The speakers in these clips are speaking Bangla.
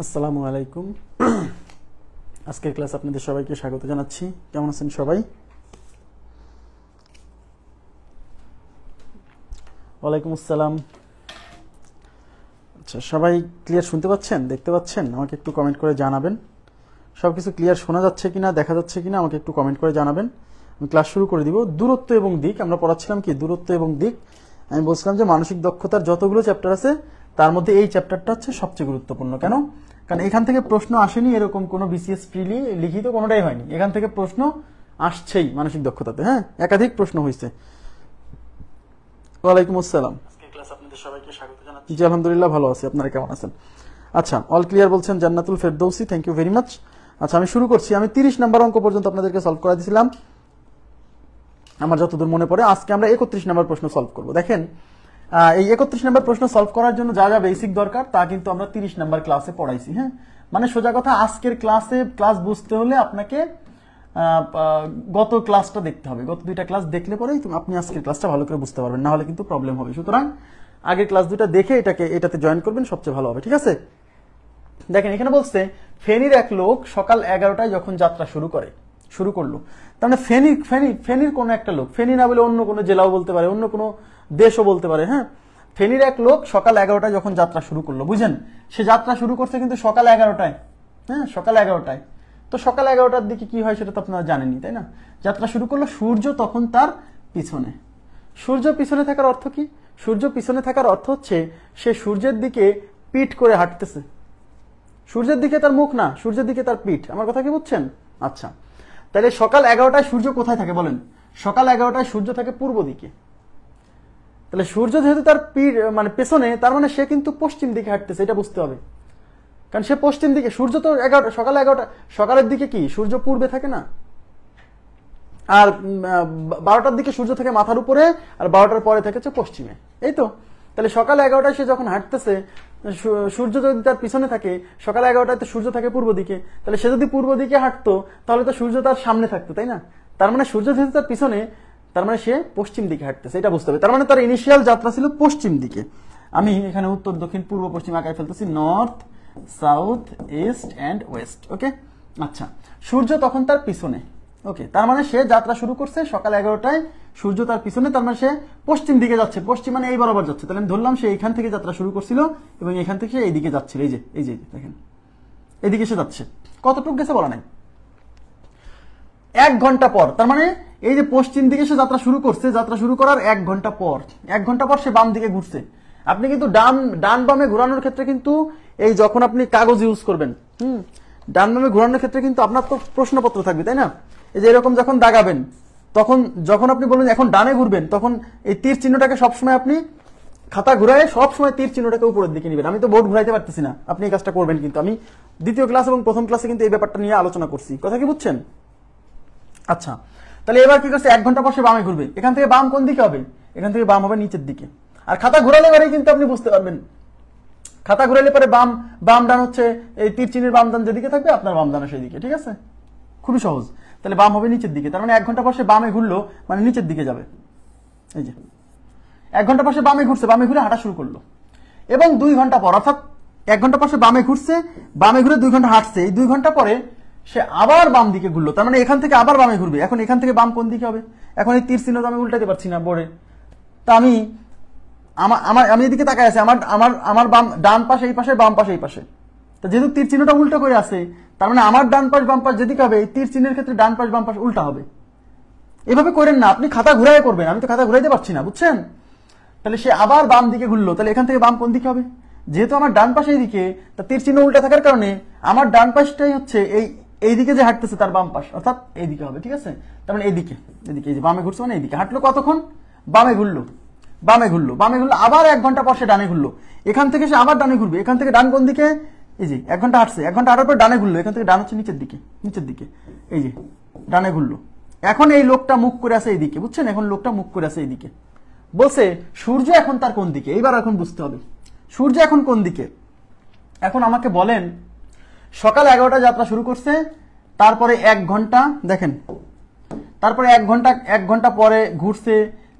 আসসালামু আলাইকুম। আজকের ক্লাস আপনাদের সবাইকে স্বাগত জানাচ্ছি। কেমন আছেন সবাই? ওয়ালাইকুম আসসালাম। আচ্ছা, সবাই ক্লিয়ার শুনতে পাচ্ছেন, দেখতে পাচ্ছেন? আমাকে একটু কমেন্ট করে জানাবেন। সব কিছু ক্লিয়ার শোনা যাচ্ছে কিনা, দেখা যাচ্ছে কিনা আমাকে একটু কমেন্ট করে জানাবেন। আমি ক্লাস শুরু করে দিব। দূরত্ব এবং দিক আমরা পড়াচ্ছিলাম কি? দূরত্ব এবং দিক। আমি বলছিলাম যে মানসিক দক্ষতার যতগুলো চ্যাপ্টার আছে তার মধ্যে এই চ্যাপ্টারটা হচ্ছে সবচেয়ে গুরুত্বপূর্ণ। কেন? কারণ এখান থেকে প্রশ্ন আসেনি, এরকম কোনো বিসিএস প্রিলি লিখিত কোনোটাই হয়নি। এখান থেকে প্রশ্ন আসছেই মানসিক দক্ষতাতে। হ্যাঁ, একাধিক প্রশ্ন হয়েছে। ওয়ালাইকুম আসসালাম। জি আলহামদুলিল্লাহ ভালো আছি। আপনারা কেমন আছেন? আচ্ছা, অল ক্লিয়ার বলছেন Jannatul Ferdousi, thank you very much. আচ্ছা, আমি শুরু করছি। আমি 30 নাম্বার অঙ্ক পর্যন্ত আপনাদেরকে সলভ করে দিয়েছিলাম আমার যতদূর মনে পড়ে। আজকে আমরা 31 নাম্বার প্রশ্ন সলভ করব। দেখেন, এই 31 নাম্বার প্রশ্ন সলভ করার জন্য যা যা বেসিক দরকার তা কিন্তু আমরা 30 নাম্বার ক্লাসে পড়াইছি। হ্যাঁ, মানে সোজা কথা, আজকের ক্লাস বুঝতে হলে আপনাকে গত ক্লাসটা দেখতে হবে। গত দুইটা ক্লাস দেখলে পরেই আপনি আজকের ক্লাসটা ভালো করে বুঝতে পারবেন, না হলে কিন্তু প্রবলেম হবে। সুতরাং আগের ক্লাস দুইটা দেখে এটাতে জয়েন করবেন, সবচেয়ে ভালো হবে। ঠিক আছে? দেখেন, এখানে বলছে ফেনীর এক লোক সকাল 11টায় যখন যাত্রা শুরু করলো। তার মানে ফেনীর কোনো একটা লোক, ফেনী না বলে অন্য কোনো জেলাও বলতে পারে, অন্য কোনো দেশও বলতে পারে। হ্যাঁ, ফেনীর এক লোক সকাল 11টায় যখন যাত্রা শুরু করলো, বুঝেন? সে যাত্রা শুরু করছে কিন্তু সকাল 11টায়। হ্যাঁ, সকাল 11টায়। তো সকাল 11টার দিকে কি হয় সেটা তো আপনারা জানেনই, তাই না? যাত্রা শুরু করলো, সূর্য তখন তার পিছনে। সূর্য পিছনে থাকার অর্থ কি? সূর্য পিছনে থাকার অর্থ হচ্ছে সে সূর্যের দিকে পিঠ করে হাঁটতেছে। সূর্যের দিকে তার মুখ না, সূর্যের দিকে তার পিঠ। আমার কথা কি বুঝছেন? আচ্ছা, তাহলে সকাল 11টায় সূর্য কোথায় থাকে বলেন? সকাল 11টায় সূর্য থাকে পূর্ব দিকে। তাহলে সূর্য যেহেতু তার মানে পেছনে, তার মানে সে কিন্তু পশ্চিম দিকে হাঁটতেছে, এটা বুঝতে হবে। কারণ সে পশ্চিম দিকে, সূর্য তো সকাল 11টা, সকালের দিকে কি সূর্য পূর্বে থাকে না? আর 12টার দিকে সূর্য থাকে মাথার উপরে, আর 12টার পরে থাকে হচ্ছে পশ্চিমে, এই তো। তাহলে সকাল 11টায় সে যখন হাঁটতেছে, সূর্য যদি তার পিছনে থাকে, সকাল 11টায় তো সূর্য থাকে পূর্ব দিকে, তাহলে সে যদি পূর্ব দিকে হাঁটতো তাহলে তো সূর্য তার সামনে থাকতো, তাই না? তার মানে সূর্য যেহেতু তার পিছনে, তার মানে সে পশ্চিম দিকে হাঁটতেছে, এটা বুঝতে হবে। তার মানে তার ইনিশিয়াল যাত্রা ছিল পশ্চিম দিকে। আমি এখানে উত্তর দক্ষিণ পূর্ব পশ্চিম আঁকায় ফেলতেছি, north south east and west. Okay, আচ্ছা, সূর্য তখন তার পিছনে। ওকে, তার মানে সে যাত্রা শুরু করছে সকাল 11টায়, সূর্য তার পিছনে, তার মানে সে পশ্চিম দিকে যাচ্ছে। পশ্চিম মানে এই বরাবর যাচ্ছে। তাহলে আমি ধরলাম সে এইখান থেকে যাত্রা শুরু করছিল এবং এখান থেকে সে এইদিকে যাচ্ছিল। এই যে দেখেন, এইদিকে সে যাচ্ছে। কতটুকু গেছে বলা নাই। 1 ঘন্টা পর, তার মানে এই যে পশ্চিম দিকে সে যাত্রা শুরু করছে, যাত্রা শুরু করার 1 ঘন্টা পর, 1 ঘন্টা পর সে বাম দিকে ঘুরছে। আপনি কিন্তু ডান বামে ঘোরানোর ক্ষেত্রে কিন্তু এই যখন আপনি কাগজ ইউজ করবেন, ডান বামে ঘোরানোর ক্ষেত্রে কিন্তু আপনার তো প্রশ্নপত্র থাকবে, তাই না? এই যে এরকম যখন দাগাবেন, যখন আপনি বলবেন এখন ডানে ঘুরবেন, তখন এই তীর চিহ্নটাকে সবসময় আপনি খাতা ঘুরায় সবসময় তীর চিহ্নটাকে উপরের দিকে নেবেন। আমি তো বোর্ড ঘুরাইতে পারতেছি না, আপনি এই কাজটা করবেন। কিন্তু আমি দ্বিতীয় ক্লাস এবং প্রথম ক্লাসে কিন্তু এই ব্যাপারটা নিয়ে আলোচনা করছি। কথা কি বুঝছেন? আচ্ছা, তাহলে এবার কি করছে? 1 ঘন্টা পর সে বামে ঘুরবে। এখান থেকে বাম কোন দিকে হবে? এখান থেকে বাম হবে নিচের দিকে। আর খাতা ঘুরালে পরেই কিন্তু আপনি বুঝতে পারবেন। খাতা ঘুরালে পরে বাম ডান হচ্ছে এই তীর চিহ্নের বাম ডান যেদিকে থাকবে আপনার বাম ডান সেই দিকে। ঠিক আছে, খুবই সহজ। তাহলে বাম হবে নিচের দিকে, তার মানে 1 ঘন্টা পর সে বামে ঘুরলো, মানে নিচের দিকে যাবে। এই যে 1 ঘন্টা পর সে বামে ঘুরছে, বামে ঘুরে হাঁটা শুরু করলো। এবং 2 ঘন্টা পর, অর্থাৎ 1 ঘন্টা পর সে বামে ঘুরছে, বামে ঘুরে 2 ঘন্টা হাঁটছে। এই 2 ঘন্টা পরে সে আবার বাম দিকে ঘুরলো, তার মানে এখান থেকে আবার বামে ঘুরবে। এখন এখান থেকে বাম কোন দিকে হবে? এখন এই তীর চিহ্ন তো আমি উল্টাতে পারছি না বোর্ডে। তা আমি এদিকে তাকায় আছি, আমার বাম ডান পাশে এই পাশে, বাম পাশে এই পাশে। তো যেহেতু তীর চিহ্নটা উল্টো করে আছে, তার মানে আমার ডান পাশ বাম পাশ যেদিকে হবে, এই তীর চিহ্নের ক্ষেত্রে ডান পাশ বাম পাশ উল্টা হবে। এভাবে করেন না, আপনি খাতা ঘুরাই করবেন। আমি তো খাতা ঘুরাইতে পারছি না, বুঝছেন? তাহলে সে আবার বাম দিকে ঘুরলো, তাহলে এখান থেকে বাম কোন দিকে হবে? যেহেতু আমার ডান পাশে এইদিকে, তা তীর চিহ্ন উল্টা থাকার কারণে আমার ডান পাশটাই হচ্ছে এইদিকে যে হাঁটতেছে তার বাম পাশ, অর্থাৎ এইদিকে হবে। ঠিক আছে, তার মানে এদিকে এই যে বামে ঘুরছে মানে এইদিকে হাঁটলো। কতক্ষণ? বামে ঘুরলো, আবার 1 ঘন্টা পর সে ডানে ঘুরলো। এখান থেকে সে আবার ডানে ঘুরবে। এখান থেকে ডান কোন দিকে? এই যে 1 ঘন্টা হাঁটছে, 1 ঘন্টা হাঁটার পর ডানে ঘুরলো। এখান থেকে ডান হচ্ছে নিচের দিকে, এই যে ডানে ঘুরলো। এখন এই লোকটা মুখ করে আছে এইদিকে, বুঝছেন? এখন লোকটা মুখ করে আছে এইদিকে। বলছে সূর্য এখন তার কোন দিকে? এইবার এখন বুঝতে হবে সূর্য এখন কোন দিকে। এখন আমাকে বলেন, সকাল 11টা যাত্রা শুরু করছে, তারপরে 1 ঘন্টা, দেখেন, তারপরে 1 ঘন্টা পরে ঘুরছে।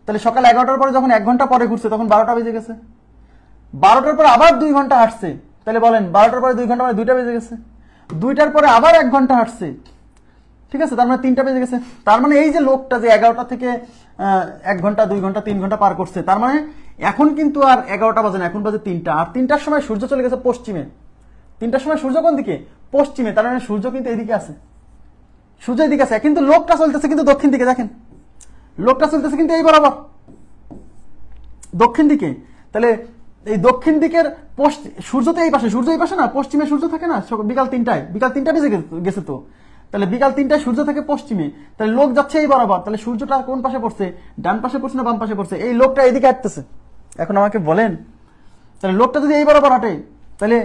তাহলে সকাল 11টার পরে যখন 1 ঘন্টা পরে ঘুরছে তখন 12টা বেজে গেছে। 12টার পর আবার 2 ঘন্টা হাঁটছে, তাহলে বলেন 12টার পরে 2 ঘন্টা মানে 2টা বেজে গেছে, 2টার পরে আবার 1 ঘন্টা হাঁটছে, ঠিক আছে, তার মানে 3টা বেজে গেছে। তার মানে এই যে লোকটা যে 11টা থেকে 1 ঘন্টা 2 ঘন্টা 3 ঘন্টা পার করছে, তার মানে এখন কিন্তু আর 11টা বাজে না, এখন বাজে 3টা। আর 3টার সময় সূর্য চলে গেছে পশ্চিমে, 3টার সময় সূর্য কোন দিকে? পশ্চিমে। তার মানে সূর্য কিন্তু এইদিকে আছে, সূর্য এইদিকে আছে, কিন্তু লোকটা চলতেছে কিন্তু দক্ষিণ দিকে। দেখেন লোকটা চলতেছে কিন্তু এই বরাবর দক্ষিণ দিকে। তাহলে এই দক্ষিণ দিকের সূর্য তো এই পাশে, সূর্য এই পাশে না, পশ্চিমে সূর্য থাকে না বিকাল 3টায়, বিকাল 3টা বেজে গেছে তো, তাহলে বিকাল 3টায় সূর্য থাকে পশ্চিমে, তাহলে লোক যাচ্ছে এই বরাবর, তাহলে সূর্যটা কোন পাশে পড়ছে? ডান পাশে পড়ছে না বাম পাশে পড়ছে? এই লোকটা এইদিকে হাঁটতেছে। এখন আমাকে বলেন, তাহলে লোকটা যদি এই বরাবর হাঁটে, তাহলে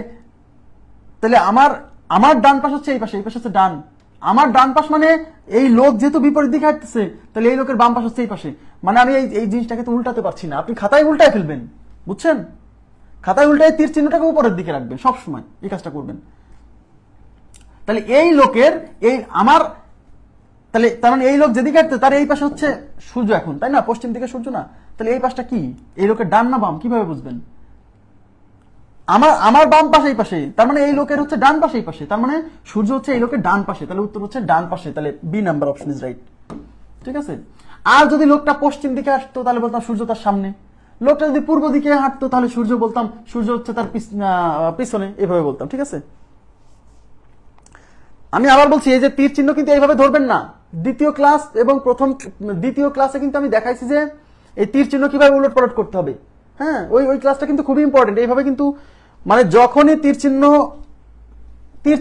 তাহলে আমার ডান পাশ হচ্ছে এই পাশে, এই পাশে হচ্ছে ডান। আমার ডান পাশ মানে এই লোক যেহেতু বিপরীত দিকে হাঁটতেছে, তাহলে এই লোকের বাম পাশ হচ্ছে এই পাশে। মানে আমি এই জিনিসটাকে তো উল্টাতে পারছি না, আপনি খাতায় উল্টায় ফেলবেন, বুঝছেন? খাতায় উল্টায় তীর চিহ্নটাকে উপরের দিকে রাখবেন, সব সময় এই কাজটা করবেন। তাহলে এই লোকের এই আমার, তাহলে তার মানে এই লোক যেদিকে হাঁটছে তার এই পাশে হচ্ছে সূর্য এখন, তাই না? পশ্চিম দিকে সূর্য না, তাহলে এই পাশটা কি? এই লোকের ডান না বাম, কিভাবে বুঝবেন? আমার বাম পাশে এই পাশে, তার মানে এই লোকের হচ্ছে ডান পাশে এই পাশে, তার মানে সূর্য হচ্ছে এই লোকের ডান পাশে, তাহলে উত্তর হচ্ছে ডান পাশে। তাহলে B number option is right, ঠিক আছে। আর যদি লোকটা পশ্চিম দিকে আসতো তাহলে বলতাম সূর্য তার সামনে, লোকটা যদি পূর্ব দিকে হাঁটতো তাহলে সূর্য বলতাম সূর্য হচ্ছে তার পিছনে, এভাবে বলতাম, ঠিক আছে। আমি আবার বলছি, এই যে তীর চিহ্ন কিন্তু এইভাবে ধরবেন না। দ্বিতীয় ক্লাস এবং দ্বিতীয় ক্লাসে কিন্তু আমি দেখাইছি যে এই তীর চিহ্ন কিভাবে উলট পালট করতে হবে। হ্যাঁ, ওই ক্লাসটা কিন্তু খুবই ইম্পর্টেন্ট। এইভাবে কিন্তু মানে যখনই তীর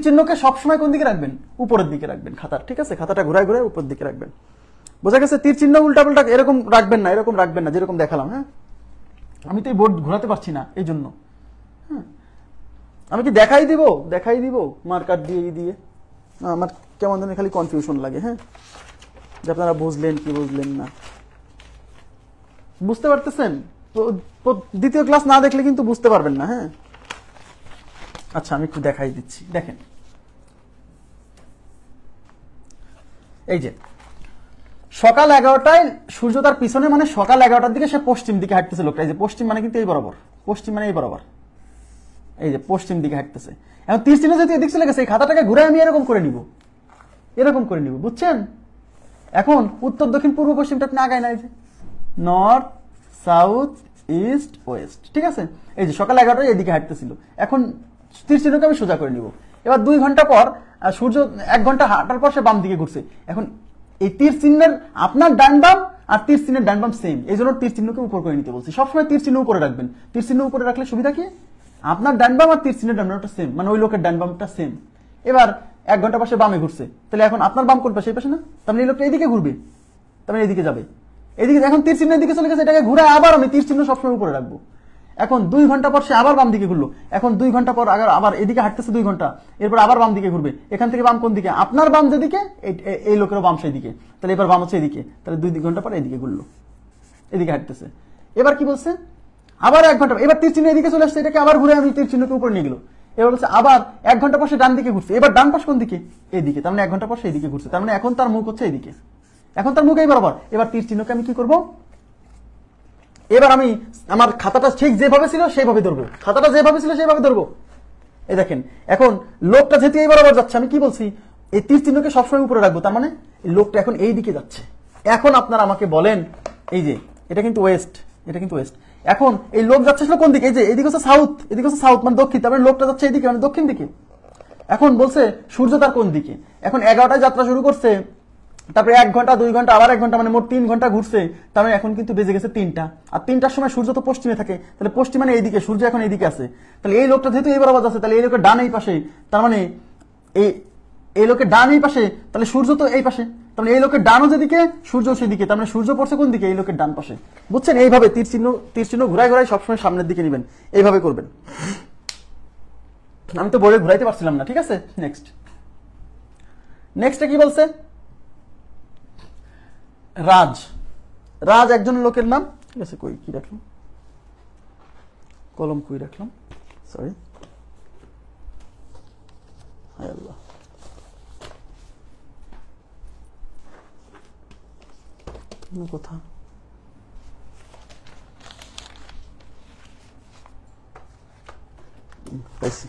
চিহ্নকে সবসময় কোন দিকে রাখবেন? উপরের দিকে রাখবেন খাতার, ঠিক আছে। খাতাটা ঘুরায় ঘুরায় উপরের দিকে রাখবেন, বোঝা গেছে? তীর চিহ্ন উল্টা পাল্টা এরকম রাখবেন না, এরকম রাখবেন না যেরকম দেখালাম। হ্যাঁ, আমি তো এই বোর্ড ঘোরাতে পারছি না এই জন্য। হ্যাঁ, আমি কি দেখাই দিব মার্কার দিয়ে আমার কেমন ধরনের খালি কনফিউশন লাগে। হ্যাঁ, যে আপনারা বুঝলেন কি বুঝলেন না, বুঝতে পারতেছেন? দ্বিতীয় ক্লাস না দেখলে কিন্তু বুঝতে পারবেন না। হ্যাঁ, আচ্ছা আমি একটু দেখাই দিচ্ছি, দেখেন। এই যে সকাল 11টায় সূর্য তার পিছনে, মানে সকাল 11টার দিকে সে পশ্চিম দিকে হাঁটতেছে লোকটা। এই যে পশ্চিম মানে কিন্তু এই বরাবর, পশ্চিম মানে এই বরাবর, এই যে পশ্চিম দিকে হাঁটতেছে। এখন তীর চিহ্ন যেহেতু এদিক চলে গেছে, এই খাতাটাকে ঘুরে আমি এরকম করে নিব, বুঝছেন? এখন উত্তর দক্ষিণ পূর্ব পশ্চিমটা আপনি আগায় না, এই যে নর্থ সাউথ ইস্ট ওয়েস্ট, ঠিক আছে। এই যে সকাল 11টায় এদিকে হাঁটতেছিল, এখন তীর চিহ্নকে আমি সোজা করে নিব। এবার 2 ঘন্টা পর সূর্য 1 ঘন্টা হাঁটার পর সে বাম দিকে ঘুরছে। এখন এই তীর চিহ্নের আপনার ডান বাম আর তীর চিহ্নের ডান বাম সেম, এই জন্য তীর চিহ্নকে উপর করে নিতে বলছি। সবসময় তীর চিহ্ন উপরে রাখবেন। তীর চিহ্ন উপরে রাখলে সুবিধা কি? আপনার ডান বাম আর তীর চিহ্নের ডান বামটা সেম, মানে ওই লোকের ডান বামটা সেম। এবার 1 ঘন্টা পাশে বামে ঘুরছে, তাহলে এখন আপনার বাম কোন পাশে? এই পাশে না, তার মানে এই লোকটা এদিকে ঘুরবে, তার মানে এদিকে যাবে, এদিকে। এখন তীর চিহ্নের দিকে চলে গেছে, এটাকে ঘুরে আবার আমি তীর চিহ্ন সবসময় উপরে রাখবো। এখন 2 ঘন্টা পর সে আবার বাম দিকে ঘুরলো, এখন 2 ঘন্টা পর আবার এদিকে হাঁটতেছে 2 ঘন্টা, এরপর আবার বাম দিকে ঘুরবে। এখান থেকে বাম কোন দিকে? আপনার বাম যেদিকে, এই লোকেরও বাম সেই দিকে, তাহলে এবার বাম হচ্ছে এদিকে, তাহলে 2 ঘন্টা পর এদিকে ঘুরলো, এদিকে হাঁটতেছে। এবার কি বলছে? আবার 1 ঘন্টা, এবার তীর চিহ্ন এদিকে চলে আসছে, এটাকে আবার ঘুরে আমি তীর চিহ্নকে উপরে নিয়ে গেল। এবার বলছে আবার 1 ঘন্টা পর সে ডান দিকে ঘুরছে, এবার ডান পাশ কোন দিকে? এদিকে, তার মানে 1 ঘন্টা পর সে এদিকে ঘুরছে, তার মানে এখন তার মুখ হচ্ছে এদিকে, এখন তার মুখ এই বরাবর। এবার তীর চিহ্নকে আমি কি করব? এবার আমি আমার খাতাটা ঠিক যেভাবে ছিল সেইভাবে ধরবো, খাতাটা যেভাবে ছিল সেইভাবে ধরবো। এই দেখেন, এখন লোকটা যেহেতু এই বরাবর যাচ্ছে, আমি কি বলছি? এই তীর চিহ্নকে সবসময় উপরে রাখবো, তার মানে এই লোকটা এখন এই দিকে যাচ্ছে। এখন আপনারা আমাকে বলেন, এই যে এটা কিন্তু ওয়েস্ট, এটা কিন্তু ওয়েস্ট। এখন এই লোক যাচ্ছে কোন দিকে? এই যে এদিকে হচ্ছে সাউথ, এদিকে হচ্ছে সাউথ মানে দক্ষিণ, তার মানে লোকটা যাচ্ছে এদিকে মানে দক্ষিণ দিকে। এখন বলছে সূর্য তার কোন দিকে? এখন 11টায় যাত্রা শুরু করছে, তারপরে 1 ঘন্টা 2 ঘন্টা আবার 1 ঘন্টা, মানে মোট 3 ঘন্টা ঘুরছে, তার মানে এখন কিন্তু বেজে গেছে 3টা। আর 3টার সময় সূর্য তো পশ্চিমে থাকে, তাহলে পশ্চিম মানে এইদিকে, সূর্য এখন এইদিকে আছে। তাহলে এই লোকটা যেহেতু এই বরাবর আছে, তাহলে এই লোকের ডান এই পাশে, তার মানে এই লোকের ডান এই পাশে, তাহলে সূর্য তো এই পাশে, তাহলে এই লোকের ডানও যেদিকে সূর্য সেদিকে, তার মানে সূর্য পড়ছে কোন দিকে? এই লোকের ডান পাশে, বুঝছেন? এইভাবে তীর চিহ্ন ঘুরাই ঘুরাই সবসময় সামনের দিকে নেবেন, এইভাবে করবেন। আমি তো বোর্ডে ঘুরাইতে পারছিলাম না, ঠিক আছে। নেক্সটে কি বলছে? রাজ একজন লোকের নাম, ঠিক আছে। কই কি রাখলাম? কলম কই রাখলাম? সরি, হায় আল্লাহ, কথা পাইছি।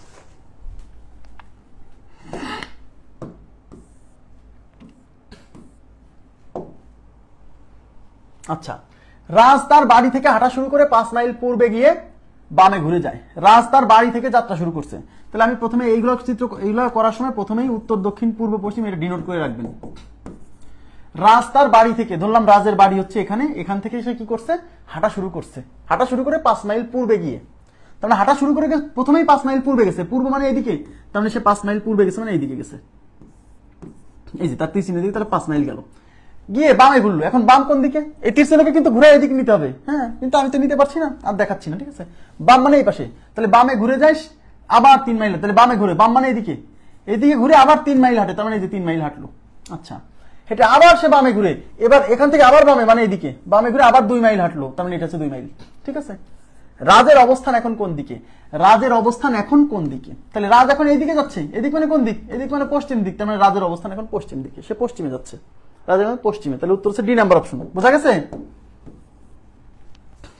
আচ্ছা, রাজ তার বাড়ি থেকে হাঁটা শুরু করে 5 মাইল পূর্বে গিয়ে বামে ঘুরে যায়। রাজ তার বাড়ি থেকে যাত্রা শুরু করছে। তাহলে আমি প্রথমে এইগুলো করার সময় প্রথমেই উত্তর, দক্ষিণ, পূর্ব, পশ্চিম এটা ডিনোট করে রাখবেন। রাজ তার বাড়ি থেকে, ধরলাম রাজের বাড়ি হচ্ছে এখানে, এখান থেকে সে কি করছে, হাঁটা শুরু করছে। হাঁটা শুরু করে 5 মাইল পূর্বে গিয়ে, তার মানে হাঁটা শুরু করে প্রথমেই 5 মাইল পূর্বে গেছে। পূর্ব মানে এইদিকে, তার মানে সে 5 মাইল পূর্বে গেছে, মানে এইদিকে গেছে। এই যে তার তীর চিহ্ন দিকে, তাহলে 5 মাইল গেল, গিয়ে বামে ঘুরলো। এখন বাম কোন দিকে? এই তীর চিহ্নকে কিন্তু ঘুরে এদিকে নিতে হবে। হ্যাঁ, কিন্তু আমি তো নিতে পারছি না, আর দেখাচ্ছি না, ঠিক আছে। বাম মানে এই পাশে, তাহলে বামে ঘুরে যাস আবার 3 মাইল, তাহলে বামে ঘুরে, বাম মানে এদিকে, এদিকে ঘুরে আবার 3 মাইল হাঁটে, তার মানে এই যে 3 মাইল হাঁটলো। আচ্ছা, হেঁটে আবার সে বামে ঘুরে, এবার এখান থেকে আবার বামে মানে এদিকে, বামে ঘুরে আবার 2 মাইল হাঁটলো, তার মানে এটা হচ্ছে 2 মাইল, ঠিক আছে। রাজের অবস্থান এখন কোন দিকে? রাজের অবস্থান এখন কোন দিকে? তাহলে রাজ এখন এইদিকে যাচ্ছে, এদিক মানে কোন দিক? এদিক মানে পশ্চিম দিক, তার মানে রাজের অবস্থান এখন পশ্চিম দিকে, সে পশ্চিমে যাচ্ছে, রাজের মানে পশ্চিমে। তাহলে উত্তর হচ্ছে ডি নাম্বার অপশন। বোঝা গেছে?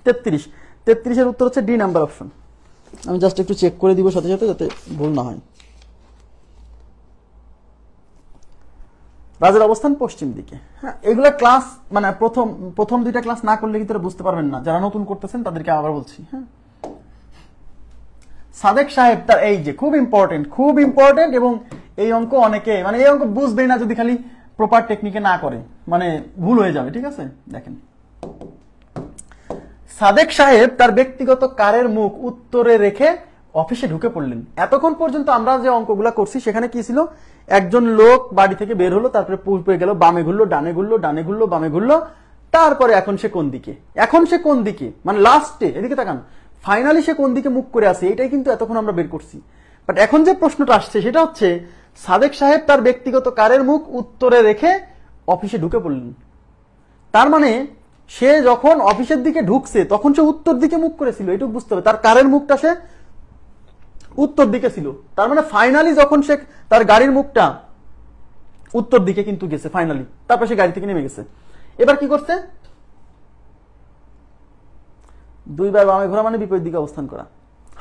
33 এর উত্তর হচ্ছে ডি নাম্বার অপশন। আমি জাস্ট একটু চেক করে দিব সাথে সাথে, যাতে ভুল না হয়। রাজের অবস্থান পশ্চিম দিকে। হ্যাঁ, এগুলা ক্লাস মানে প্রথম 2টা ক্লাস না করলে কিন্তু বুঝতে পারবেন না। যারা নতুন করতেছেন তাদেরকে আবার বলছি। হ্যাঁ, সাদেক সাহেব তার, এই যে খুব ইম্পর্টেন্ট, এবং এই অঙ্ক অনেকে মানে এই অঙ্ক বুঝবেই না যদি খালি প্রপার টেকনিকে না করে, মানে ভুল হয়ে যাবে, ঠিক আছে। দেখেন, সাদেক সাহেব তার ব্যক্তিগত কারের মুখ উত্তরে রেখে অফিসে ঢুকে পড়লেন। এতক্ষণ পর্যন্ত আমরা যে অঙ্কগুলা করছি সেখানে কি ছিল, একজন লোক বাড়ি থেকে বের হলো, তারপরে পূর্বে গেল, বামে ঘুরলো, ডানে ঘুরলো, ডানে ঘুরলো, বামে ঘুরলো, তারপরে এখন সে কোন দিকে, মানে লাস্টে এদিকে তাকান, ফাইনালি সে কোন দিকে মুখ করে আছে, এটাই কিন্তু এতক্ষণ আমরা বের করছি। বাট এখন যে প্রশ্নটা আসছে সেটা হচ্ছে, সাদেক সাহেব তার ব্যক্তিগত কারের মুখ উত্তরে রেখে অফিসে ঢুকে পড়লেন। তার মানে সে যখন অফিসের দিকে ঢুকছে তখন সে উত্তর দিকে মুখ করেছিল, এটুকু বুঝতে হবে। তার কারের মুখটা সে উত্তর দিকে ছিল, তার মানে ফাইনালি যখন সে তার গাড়ির মুখটা উত্তর দিকে কিন্তু গেছে ফাইনালি, তারপর সে গাড়ি থেকে নেমে গেছে। এবার কি করছে, 2 বার বামে ঘোরা মানে বিপরীত দিকে অবস্থান করা।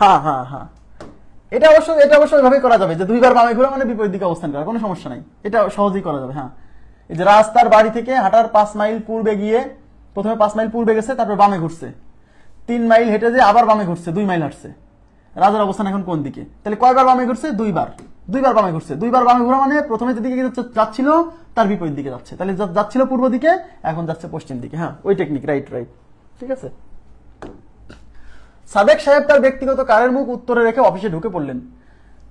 হ্যাঁ, এটা অবশ্য এভাবে করা যাবে যে 2 বার বামে ঘোরা মানে বিপরীত দিকে অবস্থান করা, কোনো সমস্যা নাই, এটা সহজেই করা যাবে। হ্যাঁ, এই যে রাস্তার বাড়ি থেকে হাঁটার 5 মাইল পূর্বে গিয়ে, প্রথমে 5 মাইল পূর্বে গেছে, তারপর বামে ঘুরছে, 3 মাইল হেঁটে যে আবার বামে ঘুরছে, 2 মাইল হাঁটছে। রাজার অবস্থান এখন কোন দিকে? তাহলে কয়বার বামে ঘুরছে? 2 বার বামে ঘুরছে। 2 বার বামে ঘোরা মানে প্রথমে যেদিকে যাচ্ছিল তার বিপরীত দিকে যাচ্ছে, তাহলে যাচ্ছিল পূর্ব দিকে, এখন যাচ্ছে পশ্চিম দিকে। হ্যাঁ, ওই টেকনিক, রাইট, ঠিক আছে। সাদেক সাহেব তার ব্যক্তিগত কারের মুখ উত্তরে রেখে অফিসে ঢুকে পড়লেন।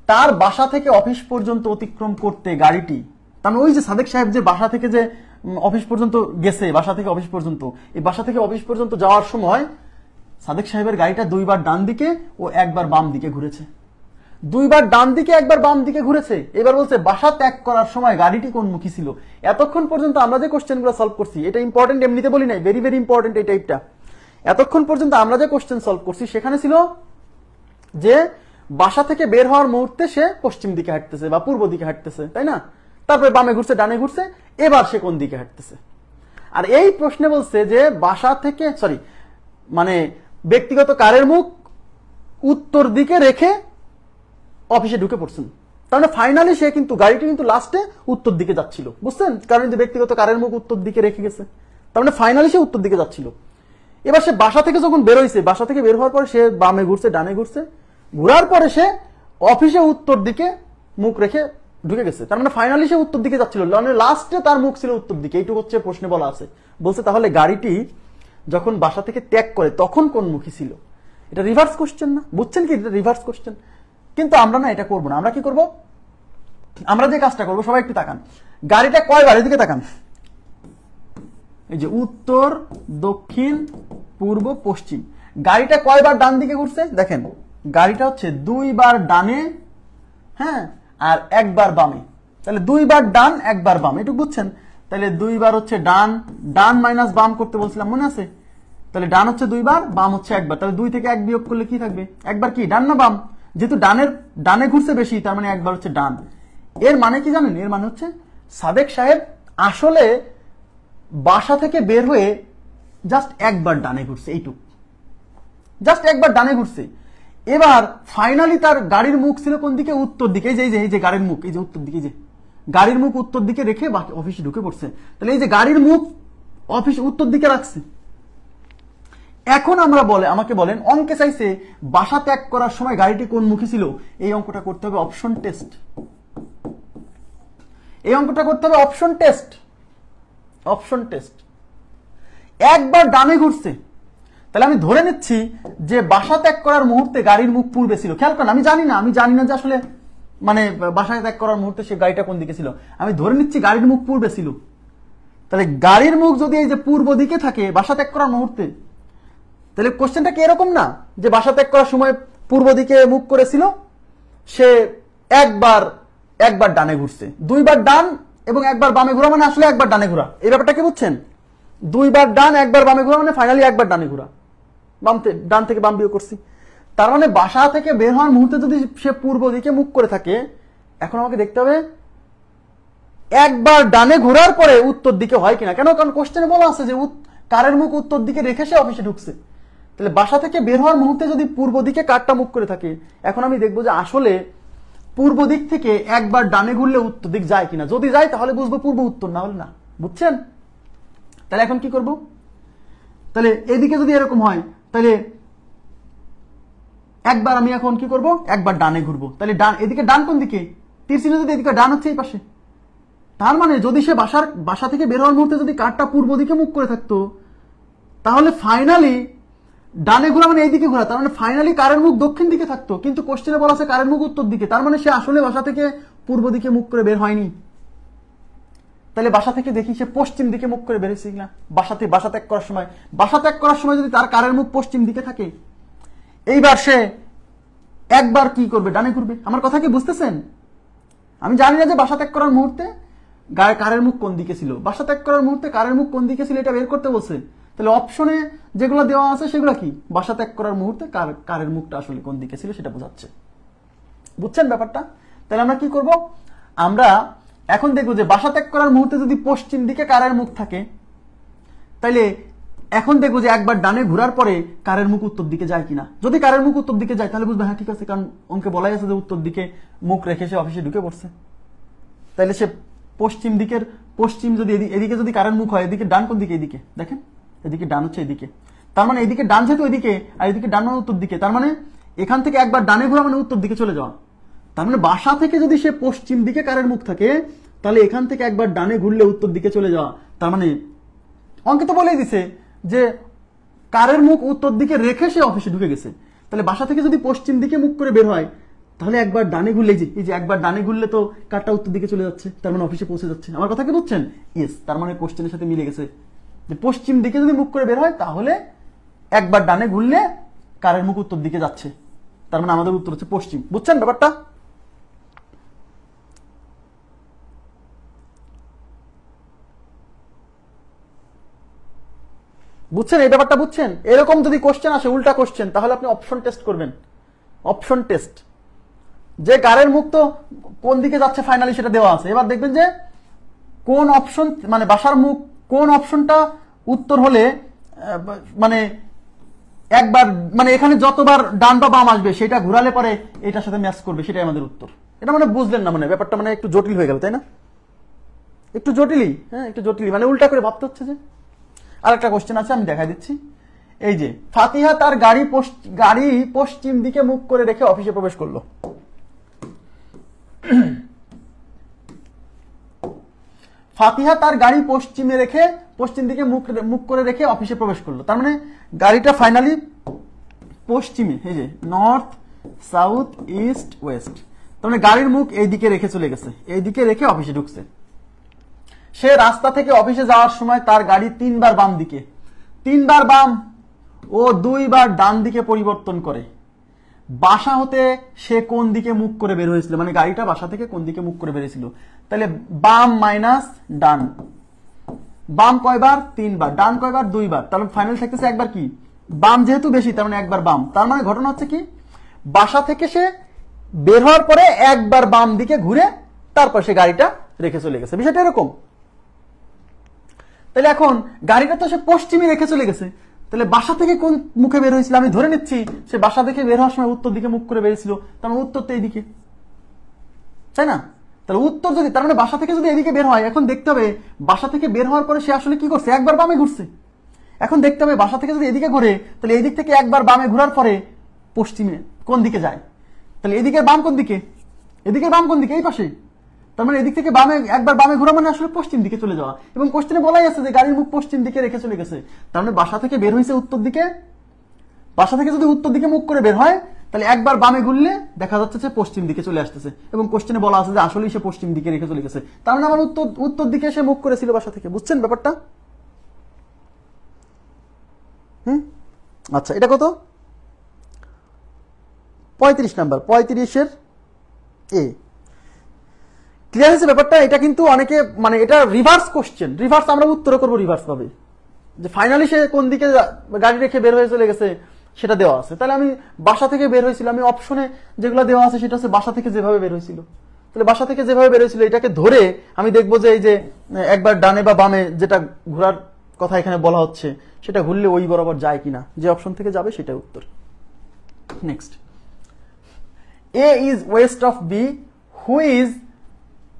তার বাসা থেকে অফিস পর্যন্ত অতিক্রম করতে গাড়িটি, তার ওই যে সাদেক সাহেব যে বাসা থেকে যে অফিস পর্যন্ত গেছে, বাসা থেকে অফিস পর্যন্ত, এই বাসা থেকে অফিস পর্যন্ত যাওয়ার সময় সাদেক সাহেবের গাড়িটা 2 বার ডান দিকে ও 1 বার বাম দিকে ঘুরেছে। 2 বার ডান দিকে 1 বার বাম দিকে ঘুরেছে। এবার বলছে বাসা ত্যাগ করার সময় গাড়িটি কোন মুখী ছিল। এতক্ষণ পর্যন্ত আমরা যে কোশ্চেনগুলো সলভ করছি, এটা ইম্পর্টেন্ট, এমনিতে বলি নাই, ভেরি ভেরি ইম্পর্টেন্ট এই টাইপটা। এতক্ষণ পর্যন্ত আমরা যে কোশ্চেন সলভ করছি সেখানে ছিল যে বাসা থেকে বের হওয়ার মুহূর্তে সে পশ্চিম দিকে হাঁটতেছে বা পূর্ব দিকে হাঁটতেছে, তাই না? তারপরে বামে ঘুরছে, ডানে ঘুরছে, এবার সে কোন দিকে হাঁটতেছে। আর এই প্রশ্নে বলছে যে বাসা থেকে মানে ব্যক্তিগত কারের মুখ উত্তর দিকে রেখে অফিসে ঢুকে পড়ছেন। তার মানে ফাইনালি সে কিন্তু গাড়িটি কিন্তু লাস্টে উত্তর দিকে যাচ্ছিল, বুঝছেন? কারণ যে ব্যক্তিগত কারের মুখ উত্তর দিকে রেখে গেছে, তার মানে ফাইনালি সে উত্তর দিকে যাচ্ছিল। এবার সে বাসা থেকে যখন বেরোইছে, বাসা থেকে বের হওয়ার পরে সে বামে ঘুরছে, ডানে ঘুরছে, ঘুরার পরে সে অফিসে উত্তর দিকে মুখ রেখে ঢুকে গেছে। তার মানে ফাইনালি সে উত্তর দিকে যাচ্ছিল, মানে লাস্টে তার মুখ ছিল উত্তর দিকে। এইটুকু হচ্ছে প্রশ্নে বলা আছে। বলছে তাহলে গাড়িটি যখন বাসা থেকে ত্যাগ করে তখন কোন মুখী ছিল? এটা রিভার্স কোশ্চেন না, বুঝছেন কি? এটা রিভার্স কোশ্চেন। কিন্তু আমরা না এটা করবো না। আমরা কি করব? আমরা যে কাজটা করবো, সবাই একটু তাকান, গাড়িটা কয়বার, এদিকে তাকান, এই যে উত্তর, দক্ষিণ, পূর্ব, পশ্চিম, গাড়িটা কয়বার ডান দিকে ঘুরছে দেখেন। গাড়িটা হচ্ছে 2 বার ডানে, হ্যাঁ, আর 1 বার বামে। তাহলে 2 বার ডান, 1 বার বাম, এটুকু বুঝছেন? তাহলে 2 বার হচ্ছে ডান মাইনাস বাম করতে বলছিলাম, মনে আছে? তাহলে ডান হচ্ছে 2 বার, বাম হচ্ছে 1 বার। তাহলে 2 থেকে 1 বিয়োগ করলে কি থাকবে? 1 বার কি ডান না বাম? যেহেতু ডানে ঘুরছে বেশি, তার মানে 1 বার হচ্ছে ডান। এর মানে কি জানেন? এর মানে হচ্ছে সাদেক সাহেব আসলে বাসা থেকে বের হয়ে জাস্ট 1 বার ডানে ঘুরছে, এইটুকু, জাস্ট 1 বার ডানে ঘুরছে। এবার ফাইনালি তার গাড়ির মুখ ছিল কোন দিকে? উত্তর দিকে। এই যে গাড়ির মুখ, এই যে উত্তর দিকে, যে গাড়ির মুখ উত্তর দিকে রেখে অফিসে ঢুকে পড়ছে। তাহলে এই যে গাড়ির মুখ অফিস উত্তর দিকে রাখছে। এখন আমাকে বলেন অঙ্কে চাইছে বাসা ত্যাগ করার সময় গাড়িটি কোন মুখী ছিল। এই অঙ্কটা করতে হবে অপশন টেস্ট। এই অঙ্কটা করতে হবে অপশন টেস্ট। Option test. একবার ডানে ঘুরছে, তাহলে আমি ধরে নিচ্ছি যে বাসা ত্যাগ করার মুহূর্তে গাড়ির মুখ পূর্বে ছিল। খেয়াল করেন, আমি জানি না যে আসলে মানে বাসা ত্যাগ করার মুহূর্তে সে গাড়িটা কোন দিকে ছিল। আমি ধরে নিচ্ছি গাড়ির মুখ পূর্বে ছিল। তাহলে গাড়ির মুখ যদি এই যে পূর্ব দিকে থাকে বাসা ত্যাগ করার মুহূর্তে, তাহলে কোশ্চেনটা কি এরকম না যে বাসা ত্যাগ করার সময় পূর্ব দিকে মুখ করেছিল, সে একবার ডানে ঘুরছে, দুইবার ডান এবং একবার বামে ঘোরা, মানে আসলে একবার ডানে ঘোরা। এই ব্যাপারটা কি বুঝছেন? দুইবার ডান একবার বামে ঘোরা মানে ফাইনালি একবার ডানে ঘোরা, ডান থেকে বাম বিয়োগ করছি। তার মানে বাসা থেকে বের হওয়ার মুহূর্তে যদি সে পূর্ব দিকে মুখ করে থাকে, এখন আমাকে দেখতে হবে একবার ডানে ঘোরার পরে উত্তর দিকে হয় কিনা। কেন? কারণ কোশ্চেনে বলা আছে যে কারের মুখ উত্তর দিকে রেখে সে অফিসে ঢুকছে। তাহলে বাসা থেকে বের হওয়ার মুহূর্তে যদি পূর্ব দিকে কারটা মুখ করে থাকে, এখন আমি দেখবো যে আসলে পূর্ব দিক থেকে একবার ডানে ঘুরলে উত্তর দিক যায় কিনা। যদি যায় তাহলে বুঝবো পূর্ব উত্তর, না হলে না। বুঝছেন? তাহলে এখন কি করব? তাহলে এদিকে যদি এরকম হয়, তাহলে একবার আমি এখন কি করব? একবার ডানে ঘুরবো। তাহলে এদিকে ডান কোন দিকে? তীর চিহ্ন যদি এদিকে ডান হচ্ছে এই পাশে, তার মানে যদি সে বাসা থেকে বের হওয়ার মুহূর্তে যদি কারটা পূর্ব দিকে মুখ করে থাকতো, তাহলে ফাইনালি ডানে ঘোরা মানে এইদিকে ঘোরা, তার মানে ফাইনালি কারের মুখ দক্ষিণ দিকে থাকতো। কিন্তু কোশ্চেনে বলা আছে কারের মুখ উত্তর দিকে, তার মানে সে আসলে বাসা থেকে পূর্ব দিকে মুখ করে বের হয়নি। তাহলে বাসা থেকে দেখি সে পশ্চিম দিকে মুখ করে বেরিয়েছে কিনা। বাসা ত্যাগ করার সময় যদি তার কারের মুখ পশ্চিম দিকে থাকে, এইবার সে একবার কি করবে? ডানে ঘুরবে। আমার কথা কি বুঝতেছেন? আমি জানি না যে বাসা ত্যাগ করার মুহূর্তে কারের মুখ কোন দিকে ছিল। বাসা ত্যাগ করার মুহূর্তে কারের মুখ কোন দিকে ছিল এটা বের করতে বলছে। তাহলে অপশনে যেগুলো দেওয়া আছে সেগুলো কি? বাসা ত্যাগ করার মুহূর্তে কারের মুখটা আসলে কোন দিকে ছিল সেটা বোঝাচ্ছে। বুঝছেন ব্যাপারটা? তাহলে আমরা কি করব? আমরা এখন দেখবো যে বাসা ত্যাগ করার মুহূর্তে যদি পশ্চিম দিকে কারের মুখ থাকে, তাইলে এখন দেখবো যে একবার ডানে ঘোরার পরে কারের মুখ উত্তর দিকে যায় কিনা। যদি কারের মুখ উত্তর দিকে যায় তাহলে বুঝবে হ্যাঁ ঠিক আছে, কারণ অঙ্কে বলাই আছে যে উত্তর দিকে মুখ রেখে সে অফিসে ঢুকে পড়ছে। তাইলে সে পশ্চিম যদি এদিকে যদি কারের মুখ হয়, এদিকে ডান কোন দিকে? এদিকে দেখেন, এদিকে ডান হচ্ছে এদিকে। তার মানে এদিকে ডান যেহেতু এদিকে, আর এদিকে ডান মানে উত্তর দিকে, তার মানে এখান থেকে একবার ডানে ঘোরা মানে উত্তর দিকে চলে যাওয়া। তার মানে বাসা থেকে যদি সে পশ্চিম দিকে কারের মুখ থাকে, তাহলে এখান থেকে একবার ডানে ঘুরলে উত্তর দিকে চলে যাওয়া। তার মানে অঙ্কে তো বলেই দিছে যে কারের মুখ উত্তর দিকে রেখে সে অফিসে ঢুকে গেছে। তাহলে বাসা থেকে যদি পশ্চিম দিকে মুখ করে বের হয়, তাহলে একবার ডানে ঘুরলে এই যে একবার ডানে ঘুরলে তো কারটা উত্তর দিকে চলে যাচ্ছে, তার মানে অফিসে পৌঁছে যাচ্ছে। আমার কথা কি বুঝছেন? ইয়েস, তার মানে কোশ্চেনের সাথে মিলে গেছে যে পশ্চিম দিকে যদি মুখ করে বের হয়, তাহলে একবার ডানে ঘুরলে কারের মুখ উত্তর দিকে যাচ্ছে, তার মানে আমাদের উত্তর হচ্ছে পশ্চিম। বুঝছেন ব্যাপারটা? বুঝছেন এই ব্যাপারটা? বুঝছেন? এরকম যদি কোশ্চেন আসে উল্টা কোশ্চেন, তাহলে আপনি অপশন টেস্ট করবেন। অপশন টেস্ট, যে কারের মুখ তো কোন দিকে যাচ্ছে ফাইনালি সেটা দেওয়া আছে। এবার দেখবেন যে কোন অপশন মানে বাসার মুখ কোন অপশনটা উত্তর হলে মানে একবার মানে এখানে যতবার ডান বা বাম আসবে সেটা ঘুরালে পরে এটার সাথে ম্যাচ করবে, সেটাই আমাদের উত্তর। এটা মানে বুঝলেন না? মানে ব্যাপারটা মানে একটু জটিল হয়ে গেল, তাই না? একটু জটিলই, হ্যাঁ একটু জটিলই, মানে উল্টা করে ভাবতে হচ্ছে। যে আরেকটা কোশ্চেন আছে, আমি দেখাই দিচ্ছি। এই যে ফাতিহা তার গাড়ি পশ্চিম দিকে মুখ করে রেখে অফিসে প্রবেশ করলো। ফাতিহা তার গাড়ি পশ্চিম দিকে মুখ করে রেখে অফিসে প্রবেশ করলো। তার মানে গাড়িটা ফাইনালি পশ্চিমে, এই যে নর্থ সাউথ ইস্ট ওয়েস্ট, তার মানে গাড়ির মুখ এই দিকে রেখে চলে গেছে, এই দিকে রেখে অফিসে ঢুকছে। সে রাস্তা থেকে অফিসে যাওয়ার সময় তার গাড়ি 3 বার বাম দিকে, 3 বার বাম ও 2 বার ডান দিকে পরিবর্তন করে। বাসা হতে সে কোন দিকে মুখ করে বের হয়েছিল, মানে গাড়িটা বাসা থেকে কোন দিকে মুখ করে বেরিয়েছিল। তাহলে বাম মাইনাস ডান, বাম কয়বার? 3 বার, ডান কয়বার? 2 বার, তাহলে ফাইনাল থাকতেছে একবার কি বাম, যেহেতু বেশি তার মানে একবার বাম। তার মানে ঘটনা হচ্ছে কি বাসা থেকে সে বের হওয়ার পরে একবার বাম দিকে ঘুরে তারপর সে গাড়িটা রেখে চলে গেছে। বিষয়টা এরকম। তাহলে এখন গাড়িটা তো সে পশ্চিমে রেখে চলে গেছে, তাহলে বাসা থেকে কোন মুখে বের হয়েছিল? আমি ধরে নিচ্ছি সে বাসা থেকে বের হওয়ার সময় উত্তর দিকে মুখ করে বেরিয়েছিল, তার মানে উত্তর তো এইদিকে, তাই না? তাহলে উত্তর যদি, তার মানে বাসা থেকে যদি এদিকে বের হয়, এখন দেখতে হবে বাসা থেকে বের হওয়ার পরে সে আসলে কি করছে, একবার বামে ঘুরছে। এখন দেখতে হবে বাসা থেকে যদি এদিকে ঘুরে, তাহলে এই দিক থেকে একবার বামে ঘোরার পরে পশ্চিমে কোন দিকে যায়? তাহলে এদিকে বাম কোন দিকে? এদিকে বাম কোন দিকে? এই পাশে। তার মানে এদিক থেকে বামে একবার বামে ঘোরা মানে আসলে পশ্চিম দিকে চলে যাওয়া, এবং কোশ্চেনে বলাই আছে যে গাড়ির মুখ পশ্চিম দিকে রেখে চলে গেছে। তার মানে বাসা থেকে বের হয়েছে উত্তর দিকে, বাসা থেকে যদি উত্তর দিকে মুখ করে বের হয়, তাহলে একবার বামে ঘুরলে দেখা যাচ্ছে যে পশ্চিম দিকে চলে আসতেছে, এবং কোশ্চেনে বলা আছে যে আসলেই সে পশ্চিম দিকে রেখে চলে গেছে। তার মানে আমার উত্তর দিকে সে মুখ করেছিল বাসা থেকে। বুঝছেন ব্যাপারটা? আচ্ছা, এটা কত? 35 নাম্বার, 35-এর এ। ক্লিয়ার হয়েছে ব্যাপারটা? এটা কিন্তু অনেকে মানে এটা রিভার্স কোশ্চেন, রিভার্স আমরা উত্তর করবো রিভার্স ভাবে, যে ফাইনালি সে কোন দিকে গাড়ি রেখে বের হয়ে চলে গেছে সেটা দেওয়া আছে। তাহলে আমি বাসা থেকে বের হয়েছিল, আমি অপশনে যেগুলো দেওয়া আছে সেটা হচ্ছে বাসা থেকে যেভাবে বের হয়েছিল। তাহলে বাসা থেকে যেভাবে বের হয়েছিল এটাকে ধরে আমি দেখবো যে এই যে একবার ডানে বা বামে যেটা ঘোরার কথা এখানে বলা হচ্ছে সেটা ঘুরলে ওই বরাবর যায় কিনা, যে অপশন থেকে যাবে সেটা উত্তর। Next, A is west of B, who is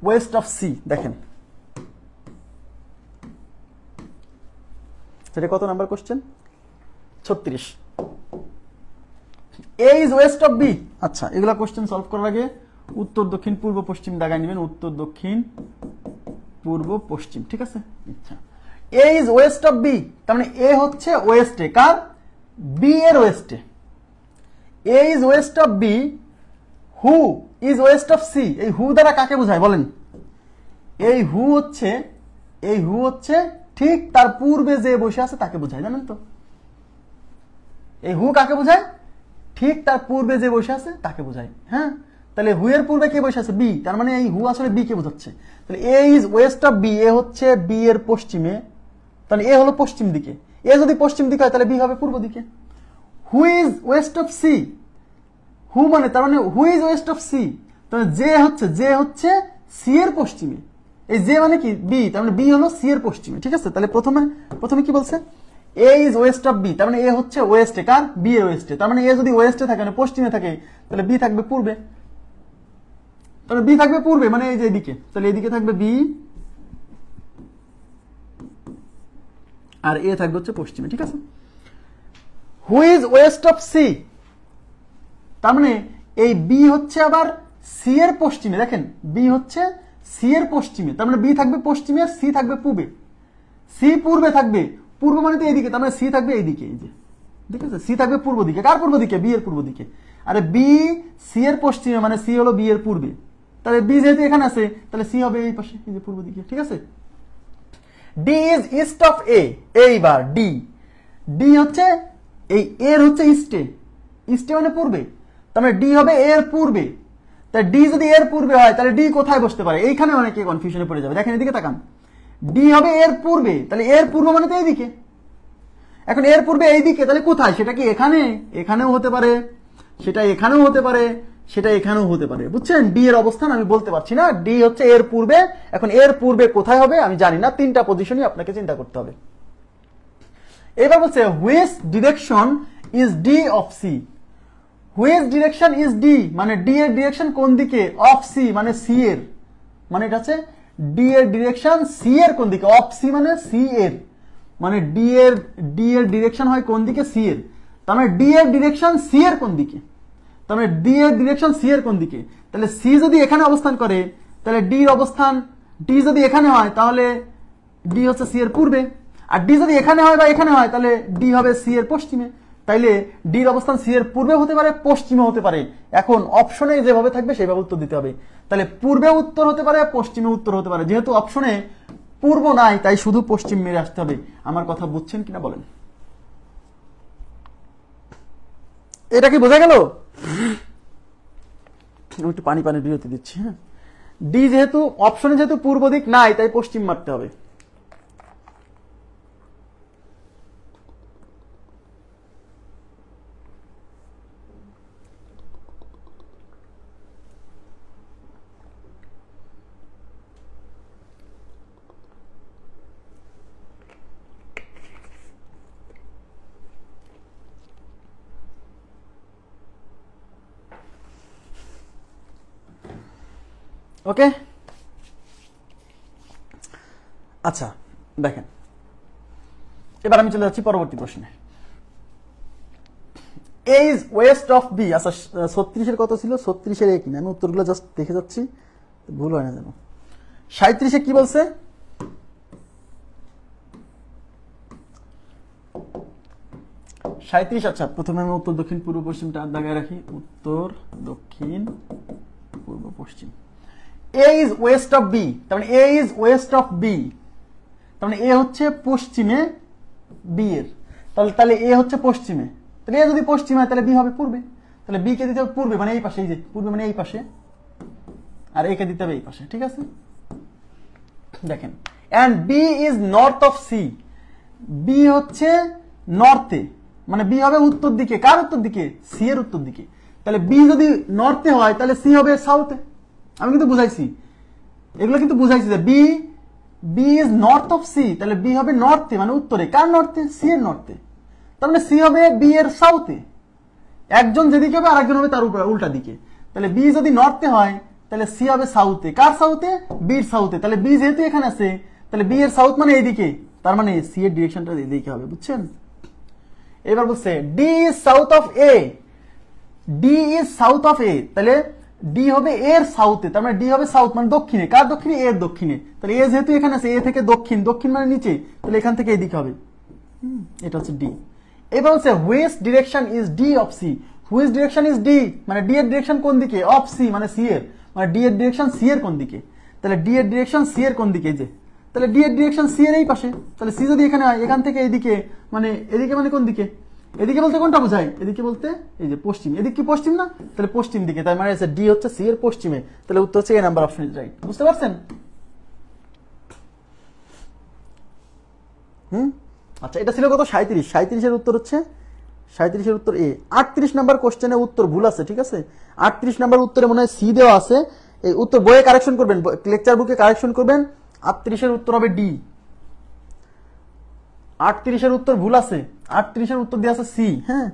west of C. দেখেন সেটা কত number question? 36। A is west of B. আচ্ছা, এগুলা কোশ্চেন সলভ করার আগে উত্তর দক্ষিণ পূর্ব পশ্চিম দাগায় নেবেন, উত্তর দক্ষিণ পূর্ব পশ্চিম, ঠিক আছে? আচ্ছা, A is west of B, তার মানে এ হচ্ছে ওয়েস্টে, কার? বি এর ওয়েস্টে। A is west of B, who is west of C. এই হু দ্বারা কাকে বোঝায় বলেন? এই হু হচ্ছে ঠিক তার পূর্বে যে বসে আছে তাকে বোঝায়, জানেন তো? এই হু কাকে বোঝায়? ঠিক তার পূর্বে যে বসে আছে তাকে বোঝায়। হ্যাঁ, তাহলে হু এর পূর্বে কে বসে আছে? বি। তার মানে এই হু আসলে বি কে বোঝাচ্ছে। তাহলে এ ইজ ওয়েস্ট অফ বি, এ হচ্ছে বি এর পশ্চিমে, তাহলে এ হলো পশ্চিম দিকে। এ যদি পশ্চিম দিকে হয় তাহলে বি হবে পূর্ব দিকে। Who is west of C, who মানে তার মানে who is west of C, তাহলে যে হচ্ছে সি এর পশ্চিমে। এই যে মানে কি? বি, তার মানে বি হলো সি এর পশ্চিমে, ঠিক আছে? তাহলে প্রথমে কি বলছে? এ ইজ ওয়েস্ট অফ বি, তার মানে এ হচ্ছে ওয়েস্টে, কার? বি এর ওয়েস্টে। তার মানে এ যদি ওয়েস্টে থাকে মানে পশ্চিমে থাকে, তাহলে বি থাকবে পূর্বে। তাহলে বি থাকবে পূর্বে মানে এই যে এদিকে, তাহলে এদিকে থাকবে বি আর এ থাকবে হচ্ছে পশ্চিমে, ঠিক আছে? Who is west of C, তার মানে এই বি হচ্ছে আবার সি এর পশ্চিমে। দেখেন বি হচ্ছে সি এর পশ্চিমে, তার মানে বি থাকবে পশ্চিমে আর সি থাকবে পূবে। সি পূর্বে থাকবে, পূর্ব মানে তো এইদিকে, তার মানে সি থাকবে এইদিকে, এই যে ঠিক আছে? সি থাকবে পূর্ব দিকে, কার পূর্ব দিকে? বি এর পূর্ব দিকে। আরে বি সি এর পশ্চিমে মানে সি হলো বি এর পূর্বে, তাহলে বি যেহেতু এখানে আছে তাহলে সি হবে এই পাশে, এই যে পূর্ব দিকে, ঠিক আছে? ডি ইজ ইস্ট অফ এ। এইবার ডি হচ্ছে এই এর হচ্ছে ইস্টে মানে পূর্বে, তার মানে ডি হবে এর পূর্বে। তাই ডি যদি এর পূর্বে হয় তাহলে ডি কোথায় বসতে পারে? এইখানে অনেকে কনফিউশনে পড়ে যাবে। দেখেন এদিকে তাকান, ডি হবে এর পূর্বে, তাহলে এর পূর্ব মানে তো এইদিকে। এখন এর পূর্বে এইদিকে, তাহলে কোথায়? সেটা কি এখানে? এখানেও হতে পারে, সেটা এখানেও হতে পারে, সেটা এখানেও হতে পারে। বুঝছেন? ডি এর অবস্থান আমি বলতে পারছি না, ডি হচ্ছে এর পূর্বে। এখন এর পূর্বে কোথায় হবে আমি জানি না, তিনটা পজিশনই আপনাকে চিন্তা করতে হবে। এবার বলছে which direction is D of C. Which direction is D মানে ডি এর ডিরেকশন কোন দিকে, অফ সি মানে সি এর, মানে এটা হচ্ছে ডি এর ডিরেকশন সি এর কোন দিকে, অফ সি মানে সি এর, মানে ডি এর ডিরেকশন হয় কোন দিকে? সি এর। তার মানে ডি এর ডিরেকশন সি এর কোন দিকে? তার মানে ডি এর ডিরেকশন সি এর কোন দিকে? তাহলে সি যদি এখানে অবস্থান করে তাহলে ডি এর অবস্থান, ডি যদি এখানে হয় তাহলে ডি হচ্ছে সি এর পূর্বে, আর ডি যদি এখানে হয় বা এখানে হয় তাহলে ডি হবে সি এর পশ্চিমে। তাইলে ডি এর অবস্থান সি এর পূর্বে হতে পারে, পশ্চিমে হতে পারে। এখন অপশনে যেভাবে থাকবে সেভাবে উত্তর দিতে হবে। তাহলে পূর্বে উত্তর হতে পারে, পশ্চিমে উত্তর হতে পারে। যেহেতু অপশনে পূর্ব নাই তাই শুধু পশ্চিম মেরে আসতে হবে। আমার কথা বুঝছেন কিনা বলেন? এটা কি বোঝা গেল? একটু পানি বিরতি দিচ্ছি। হ্যাঁ, ডি যেহেতু অপশনে যেহেতু পূর্ব দিক নাই তাই পশ্চিম মারতে হবে। ওকে, আচ্ছা দেখেন এবার আমি চলে যাচ্ছি পরবর্তী প্রশ্নে। এ ইজ ওয়েস্ট অফ বি। আচ্ছা 36-এর কত ছিল? 36-এর এক না, আমি উত্তরগুলো জাস্ট দেখে যাচ্ছি, ভুল হয় না যেন। 37-এ কি বলছে? আচ্ছা প্রথমে আমি উত্তর দক্ষিণ পূর্ব পশ্চিমটা দাগায় রাখি, উত্তর দক্ষিণ পূর্ব পশ্চিম। এ ইজ ওয়েস্ট অফ বি, তার মানে এ ইজ ওয়েস্ট অফ বি, তার মানে এ হচ্ছে পশ্চিমে বি এর, তাহলে এ হচ্ছে পশ্চিমে, তাহলে এ যদি পশ্চিমে হয় তাহলে বি হবে পূর্বে, তাহলে বি কে দিতে হবে পূর্বে, মানে এই পাশে, এই যে পূর্বে মানে এই পাশে, আর এ কে দিতে হবে এই পাশে, ঠিক আছে? দেখেন and B is north of C, B হচ্ছে নর্থে, মানে বি হবে উত্তর দিকে, কার উত্তর দিকে? সি এর উত্তর দিকে, তাহলে বি যদি নর্থে হয় তাহলে সি হবে সাউথে। আমি কিন্তু বুঝাইছি, এগুলো কিন্তু বুঝাইছি যে B is north of C, তাহলে বি হবে নর্থে মানে উত্তরে, কার নর্থে? সি এর নর্থে, তার মানে সি হবে বি এর সাউথে। একজন যেদিকে হবে আরেকজন হবে তার উল্টা দিকে, তাহলে বি যদি নর্থে হয় তাহলে সি হবে সাউথে, কার সাউথে? বি এর সাউথে, তাহলে বি যেহেতু এখানে আছে তাহলে বি এর সাউথ মানে এইদিকে, তার মানে সি এর ডিরেকশনটা এইদিকে হবে, বুঝছেন? এবার বলছে D is south of A, D is south of A, তাহলে ডি হবে এর সাউথে, তার মানে ডি হবে সাউথ মানে দক্ষিণে, কার দক্ষিণে? এর দক্ষিণে, তাহলে এ যেহেতু এখানে আছে এ থেকে দক্ষিণ, দক্ষিণ মানে নিচে, তাহলে এখান থেকে এইদিকে হবে, এটা হচ্ছে ডি। এবার হচ্ছে which direction is D of C, which direction is D মানে ডি এর ডিরেকশন কোন দিকে? অফ সি মানে সি এর, মানে ডি এর ডিরেকশন সি এর কোন দিকে, তাহলে ডি এর ডিরেকশন সি এর কোন দিকে? যে তাহলে ডি এর ডিরেকশন সি এর এই পাশে, তাহলে সি যদি এখানে হয় এখান থেকে এইদিকে, মানে এদিকে মানে কোন দিকে? এদিকে বলতে কোনটা বোঝায়? এদিকে বলতে এই যে পশ্চিম, এদিকে কি পশ্চিম না? তাহলে পশ্চিম দিকে, তাই মানে ডি হচ্ছে সি এর পশ্চিমে, তাহলে উত্তর হচ্ছে এ নাম্বার অপশন ইজ রাইট। বুঝতে পারছেন? আচ্ছা এটা ছিল কত? 37। 37-এর উত্তর হচ্ছে, 37-এর উত্তর এ। 38 নাম্বার কোশ্চেনে উত্তর ভুল আছে, ঠিক আছে? 38 নাম্বার উত্তরে মনে হয় সি দেওয়া আছে, এই উত্তর বইয়ে কারেকশন করবেন, লেকচার বুকে কারেকশন করবেন। 38-এর উত্তর হবে ডি। 38-এর উত্তর ভুল আছে, 38-এর উত্তর দেওয়া আছে সি। হ্যাঁ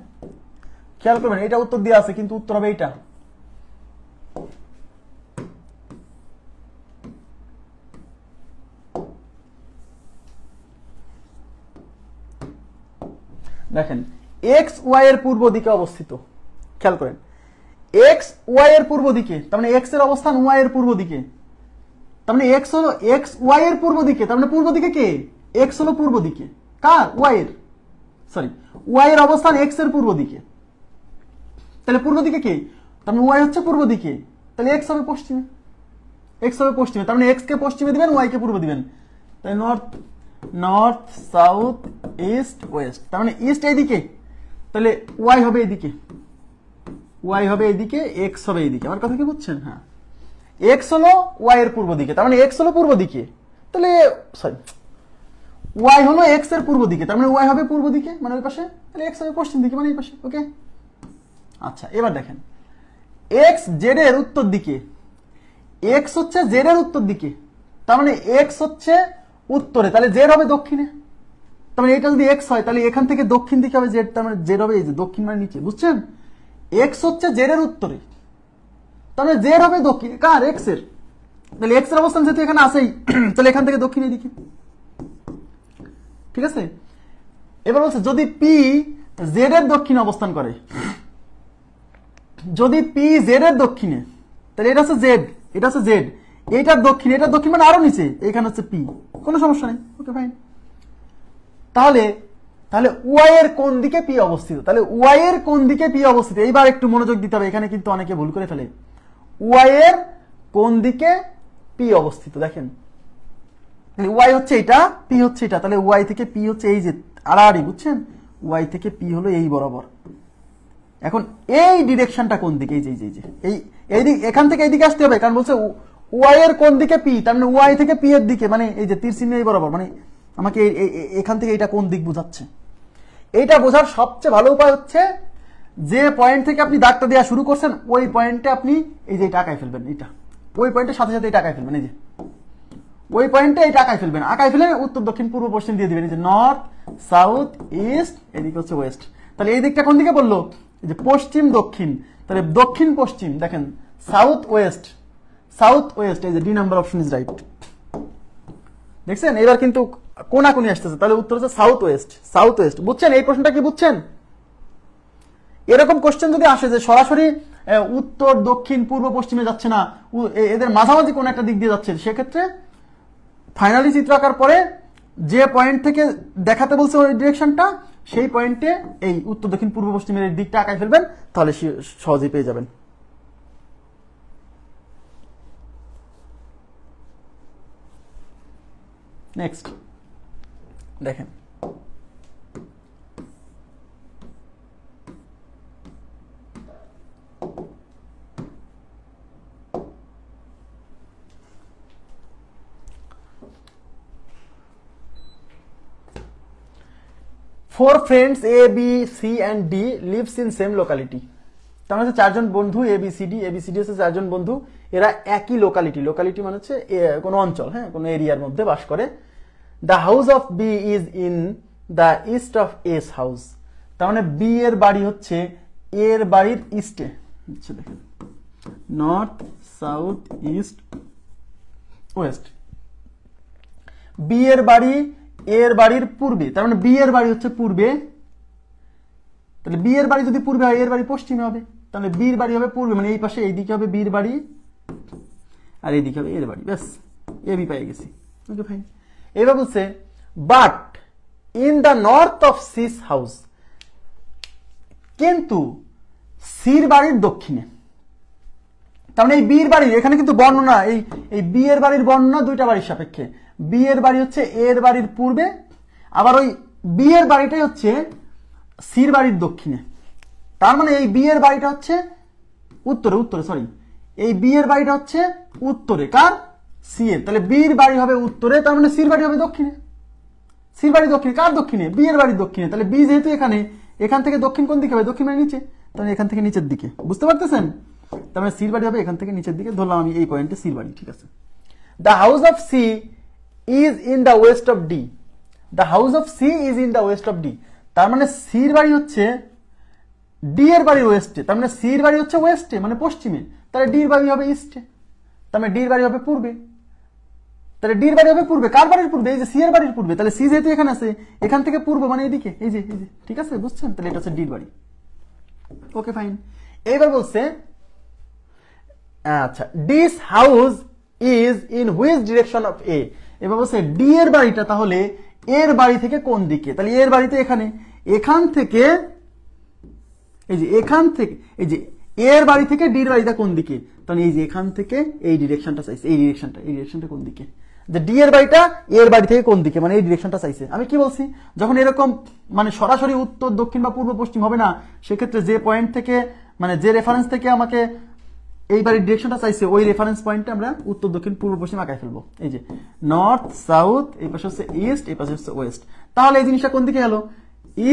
খেয়াল করবেন, এটা উত্তর দেওয়া আছে কিন্তু উত্তর হবে এইটা। দেখেন এক্স ওয়াই এর পূর্ব দিকে অবস্থিত, খেয়াল করেন এক্স ওয়াই এর পূর্ব দিকে, তার মানে এক্স এর অবস্থান ওয়াই এর পূর্ব দিকে, তার মানে এক্স হলো এক্স ওয়াই এর পূর্ব দিকে, তার মানে পূর্ব দিকে কে? এক্স হলো পূর্ব দিকে, কার? ওয়াই এর, সরি ওয়াই এর অবস্থান এক্স এর পূর্ব দিকে, তাহলে পূর্ব দিকে কে? তার মানে ওয়াই হচ্ছে পূর্ব দিকে, তাহলে এক্স হবে পশ্চিমে, এক্স হবে পশ্চিমে, তার মানে এক্স কে পশ্চিমে দিবেন, ওয়াই কে পূর্ব দিবেন, তাই নর্থ সাউথ ইস্ট ওয়েস্ট, তার মানে ইস্ট এইদিকে, তাহলে ওয়াই হবে এইদিকে, ওয়াই হবে এইদিকে, এক্স হবে এইদিকে। আমার কথা কি বুঝছেন? হ্যাঁ এক্স হলো ওয়াই এর পূর্ব দিকে, তার মানে এক্স হলো পূর্ব দিকে, তাহলে সরি ওয়াই হলো এক্স এর পূর্ব দিকে, তার মানে ওয়াই হবে পূর্ব দিকে মানে ওই পাশে, তাহলে এক্স হবে পশ্চিম দিকে মানে এই পাশে। ওকে আচ্ছা এবার দেখেন এক্স জেড এর উত্তর দিকে, এক্স হচ্ছে জেড এর উত্তর দিকে, তার মানে এক্স হচ্ছে উত্তরে, তাহলে জেড হবে দক্ষিণে, তার মানে এটা যদি এক্স হয় তাহলে এখান থেকে দক্ষিণ দিকে হবে জেড, তার মানে জেড হবে এই যে দক্ষিণ মানে নিচে, বুঝছেন? এক্স হচ্ছে জেড এর উত্তরে, তার মানে জেড হবে দক্ষিণ, কার? এক্স এর, তাহলে এক্স এর অবস্থান যেহেতু এখানে আসেই তাহলে এখান থেকে দক্ষিণ দিকে, ঠিক আছে? এবার বলছে যদি পি জেড এর দক্ষিণে অবস্থান করে, যদি পি জেড এর দক্ষিণে, তাহলে এটা হচ্ছে জেড, এটা হচ্ছে জেড, এইটার দক্ষিণ, এটার দক্ষিণ মানে আরো নিচে, এখানে হচ্ছে পি, কোনো সমস্যা নেই। ওকে ফাইন, তাহলে ওয়াই এর কোন দিকে পি অবস্থিত? তাহলে ওয়াই এর কোন দিকে পি অবস্থিত, এইবার একটু মনোযোগ দিতে হবে, এখানে কিন্তু অনেকে ভুল করে ফেলে। ওয়াই এর কোন দিকে পি অবস্থিত? দেখেন ওয়াই হচ্ছে এটা, পি হচ্ছে এটা, তাহলে ওয়াই থেকে পি হচ্ছে এই যে আড়াআড়ি, বুঝছেন? ওয়াই থেকে পি হলো এই বরাবর। এখন এই ডিরেকশনটা কোন দিকে? এই যে এই দিক, এখান থেকে এইদিকে আসতে হবে, কারণ বলছে ওয়াই এর কোন দিকে পি, তার মানে ওয়াই থেকে পি এর দিকে, মানে এই যে তীর চিহ্ন এই বরাবর, মানে আমাকে এখান থেকে এটা কোন দিক বোঝাচ্ছে। এইটা বোঝার সবচেয়ে ভালো উপায় হচ্ছে যে পয়েন্ট থেকে আপনি দাগটা দেওয়া শুরু করছেন ওই পয়েন্টে আপনি এই যে আঁকায় ফেলবেন, এটা ওই পয়েন্টের সাথে সাথে এটা আঁকায় ফেলবেন, এই যে ওই পয়েন্টে এটা আঁকায় ফেলবেন, আঁকায় ফেলে উত্তর দক্ষিণ পূর্ব পশ্চিম দিয়ে দিবেন, এই যে নর্থ সাউথ ইস্ট, এদিকে হচ্ছে ওয়েস্ট। তাহলে এই দিকটা কোন দিকে বললো? এই যে পশ্চিম দক্ষিণ, তাহলে দক্ষিণ পশ্চিম, দেখেন সাউথ ওয়েস্ট, সাউথ ওয়েস্ট, এই যে D number option is right. দেখছেন এবার কিন্তু কোনাকুনি আসতেছে, তাহলে উত্তর হচ্ছে সাউথ ওয়েস্ট। সাউথ ওয়েস্ট বুঝছেন? এই প্রশ্নটা কি বুঝছেন? এরকম কোশ্চেন যদি আসে যে সরাসরি উত্তর দক্ষিণ পূর্ব পশ্চিমে যাচ্ছে না, এদের মাঝামাঝি কোন একটা দিক দিয়ে যাচ্ছে, সেক্ষেত্রে ফাইনালি চিত্র আঁকার পরে যে পয়েন্ট থেকে দেখাতে বলছে ওই ডিরেকশনটা, সেই পয়েন্টে এই উত্তর দক্ষিণ পূর্ব পশ্চিমের এই দিকটা আঁকায় ফেলবেন, তাহলে সহজেই পেয়ে যাবেন। নেক্সট দেখেন, four friends A, B, C and D lives in same locality. তার মানে চারজন বন্ধু ABCD হচ্ছে চারজন বন্ধু, এরা একই লোকালিটি, লোকালিটি মানে হচ্ছে কোন অঞ্চল, হ্যাঁ কোন এরিয়ার মধ্যে বাস করে। The house of B is in the east of A's house. তার মানে বি এর বাড়ি হচ্ছে এর বাড়ির ইস্টে, আচ্ছা দেখেন north south east west. B এর বাড়ি এর বাড়ির পূর্বে, তার মানে বি এর বাড়ি হচ্ছে পূর্বে, তাহলে বি এর বাড়ি যদি পূর্বে হয় এর বাড়ি পশ্চিমে হবে, তাহলে বির বাড়ি হবে পূর্বে, মানে এই পাশে এইদিকে হবে বির বাড়ি আর এইদিকে হবে এর বাড়ি, ব্যাস এ বি পেয়ে গেছি। Okay fine. এবার বলছে but in the north of C's house, কিন্তু সির বাড়ির দক্ষিণে। তার মানে এই বির বাড়ির এখানে কিন্তু বর্ণনা, এই বি এর বাড়ির বর্ণনা দুইটা বাড়ির সাপেক্ষে। বি এর বাড়ি হচ্ছে এর বাড়ির পূর্বে, আবার ওই বি এর বাড়িটাই হচ্ছে সির বাড়ির দক্ষিণে। তার মানে এই বি এর বাড়িটা হচ্ছে উত্তরে সরি, এই বি এর বাড়িটা হচ্ছে উত্তরে, কার? সি এর। তাহলে বির বাড়ি হবে উত্তরে, তার মানে সির বাড়ি হবে দক্ষিণে। সির বাড়ি দক্ষিণে, কার দক্ষিণে? বি এর বাড়ির দক্ষিণে। তাহলে বি যেহেতু এখানে, এখান থেকে দক্ষিণ কোন দিকে হবে? দক্ষিণ মানে নিচে, তাহলে এখান থেকে নিচের দিকে, বুঝতে পারতেছেন? তার মানে সির বাড়ি হবে এখান থেকে নিচের দিকে, ধরলাম আমি এই পয়েন্টে সির বাড়ি, ঠিক আছে। The house of C is in the west of D. The house of C is in the west of D. তার মানে সির বাড়ি হচ্ছে ডি এর বাড়ির ওয়েস্টে, তার মানে সির বাড়ি হচ্ছে ওয়েস্টে মানে পশ্চিমে, তাহলে ডির বাড়ি হবে ইস্টে, তার মানে ডির বাড়ি হবে পূর্বে। তাহলে ডির বাড়ি হবে পূর্বে, কার বাড়ির পূর্বে? এই যে সি এর বাড়ির পূর্বে। তাহলে সি যেহেতু এখানে আছে, এখান থেকে পূর্ব মানে এইদিকে, এই যে ঠিক আছে, বুঝছেন? তাহলে এটা হচ্ছে ডির বাড়ি। Okay fine. এবার বলছে আচ্ছা this house is in which direction of A. এবার বলছে ডি এর বাড়িটা তাহলে এর বাড়ি থেকে কোন দিকে? তাহলে এর বাড়িতে এখানে, এখান থেকে এই যে এখান থেকে, এই যে এর বাড়ি থেকে ডির বাড়িটা কোন দিকে? তাহলে এই যে এখান থেকে এই ডিরেকশনটা চাইছে, এই ডিরেকশনটা কোন দিকে? যে ডি এর বাড়িটা এর বাড়ি থেকে কোন দিকে, মানে এই ডিরেকশনটা চাইছে। আমি কি বলছি, যখন এরকম মানে সরাসরি উত্তর দক্ষিণ বা পূর্ব পশ্চিম হবে না, সেক্ষেত্রে যে পয়েন্ট থেকে মানে যে রেফারেন্স থেকে আমাকে এই বাড়ির ডিরেকশনটা চাইছে, ওই রেফারেন্স পয়েন্টে আমরা উত্তর দক্ষিণ পূর্ব পশ্চিম আঁকায় ফেলবো। এই যে নর্থ সাউথ, এই পাশে হচ্ছে ইস্ট, এই পাশে হচ্ছে ওয়েস্ট। তাহলে এই জিনিসটা কোন দিকে গেল?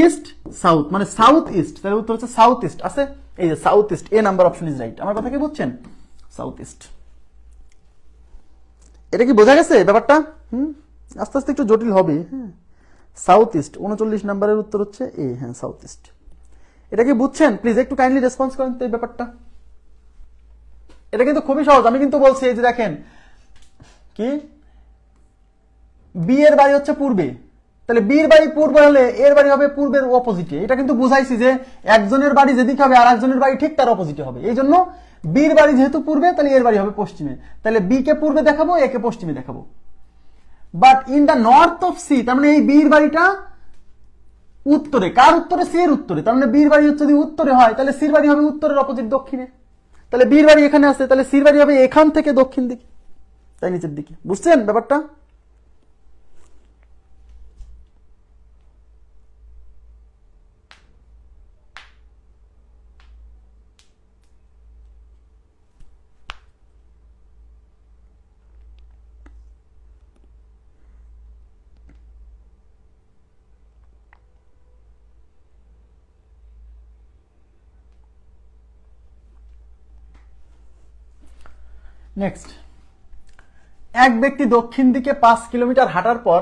ইস্ট সাউথ, মানে সাউথ ইস্ট। তাহলে উত্তর হচ্ছে সাউথ ইস্ট আছে, এই যে south east, A number option is right. আমার কথা কি বুঝছেন? South east. এটা কি বোঝা গেছে ব্যাপারটা? আস্তে আস্তে একটু জটিল হবে। হ্যাঁ, সাউথ ইস্ট 39 নম্বরের উত্তর হচ্ছে এ। হ্যাঁ, সাউথ ইস্ট। এটা কি বুঝছেন? প্লিজ একটু কাইন্ডলি রেসপন্স করেন তো এই ব্যাপারটা। এটা কিন্তু খুবই সহজ। আমি কিন্তু বলছি এই যে দেখেন কি, বি এর বাড়ি হচ্ছে পূর্বে, তাহলে বির বাড়ি পূর্বে হলে এর বাড়ি হবে পূর্বের অপোজিটে। এটা কিন্তু বুঝাইছি যে একজনের বাড়ি যেদিকে হবে আর একজনের বাড়ি ঠিক তার অপোজিটে হবে। এই জন্য বির বাড়ি যেহেতু পূর্বে, তাহলে এর বাড়ি হবে পশ্চিমে। তাহলে বি কে পূর্বে দেখাবো, এ কে পশ্চিমে দেখাবো। But in the north of C, তার মানে এই বির বাড়িটা উত্তরে, কার উত্তরে? সি এর উত্তরে। তার মানে বির বাড়ি হচ্ছে যদি উত্তরে হয়, তাহলে সির বাড়ি হবে উত্তরের অপোজিট দক্ষিণে। তাহলে বির বাড়ি এখানে আছে, তাহলে সির বাড়ি হবে এখান থেকে দক্ষিণ দিকে, তাই নিচের দিকে। বুঝছেন ব্যাপারটা? নেক্সট, এক ব্যক্তি দক্ষিণ দিকে 5 কিলোমিটার হাঁটার পর,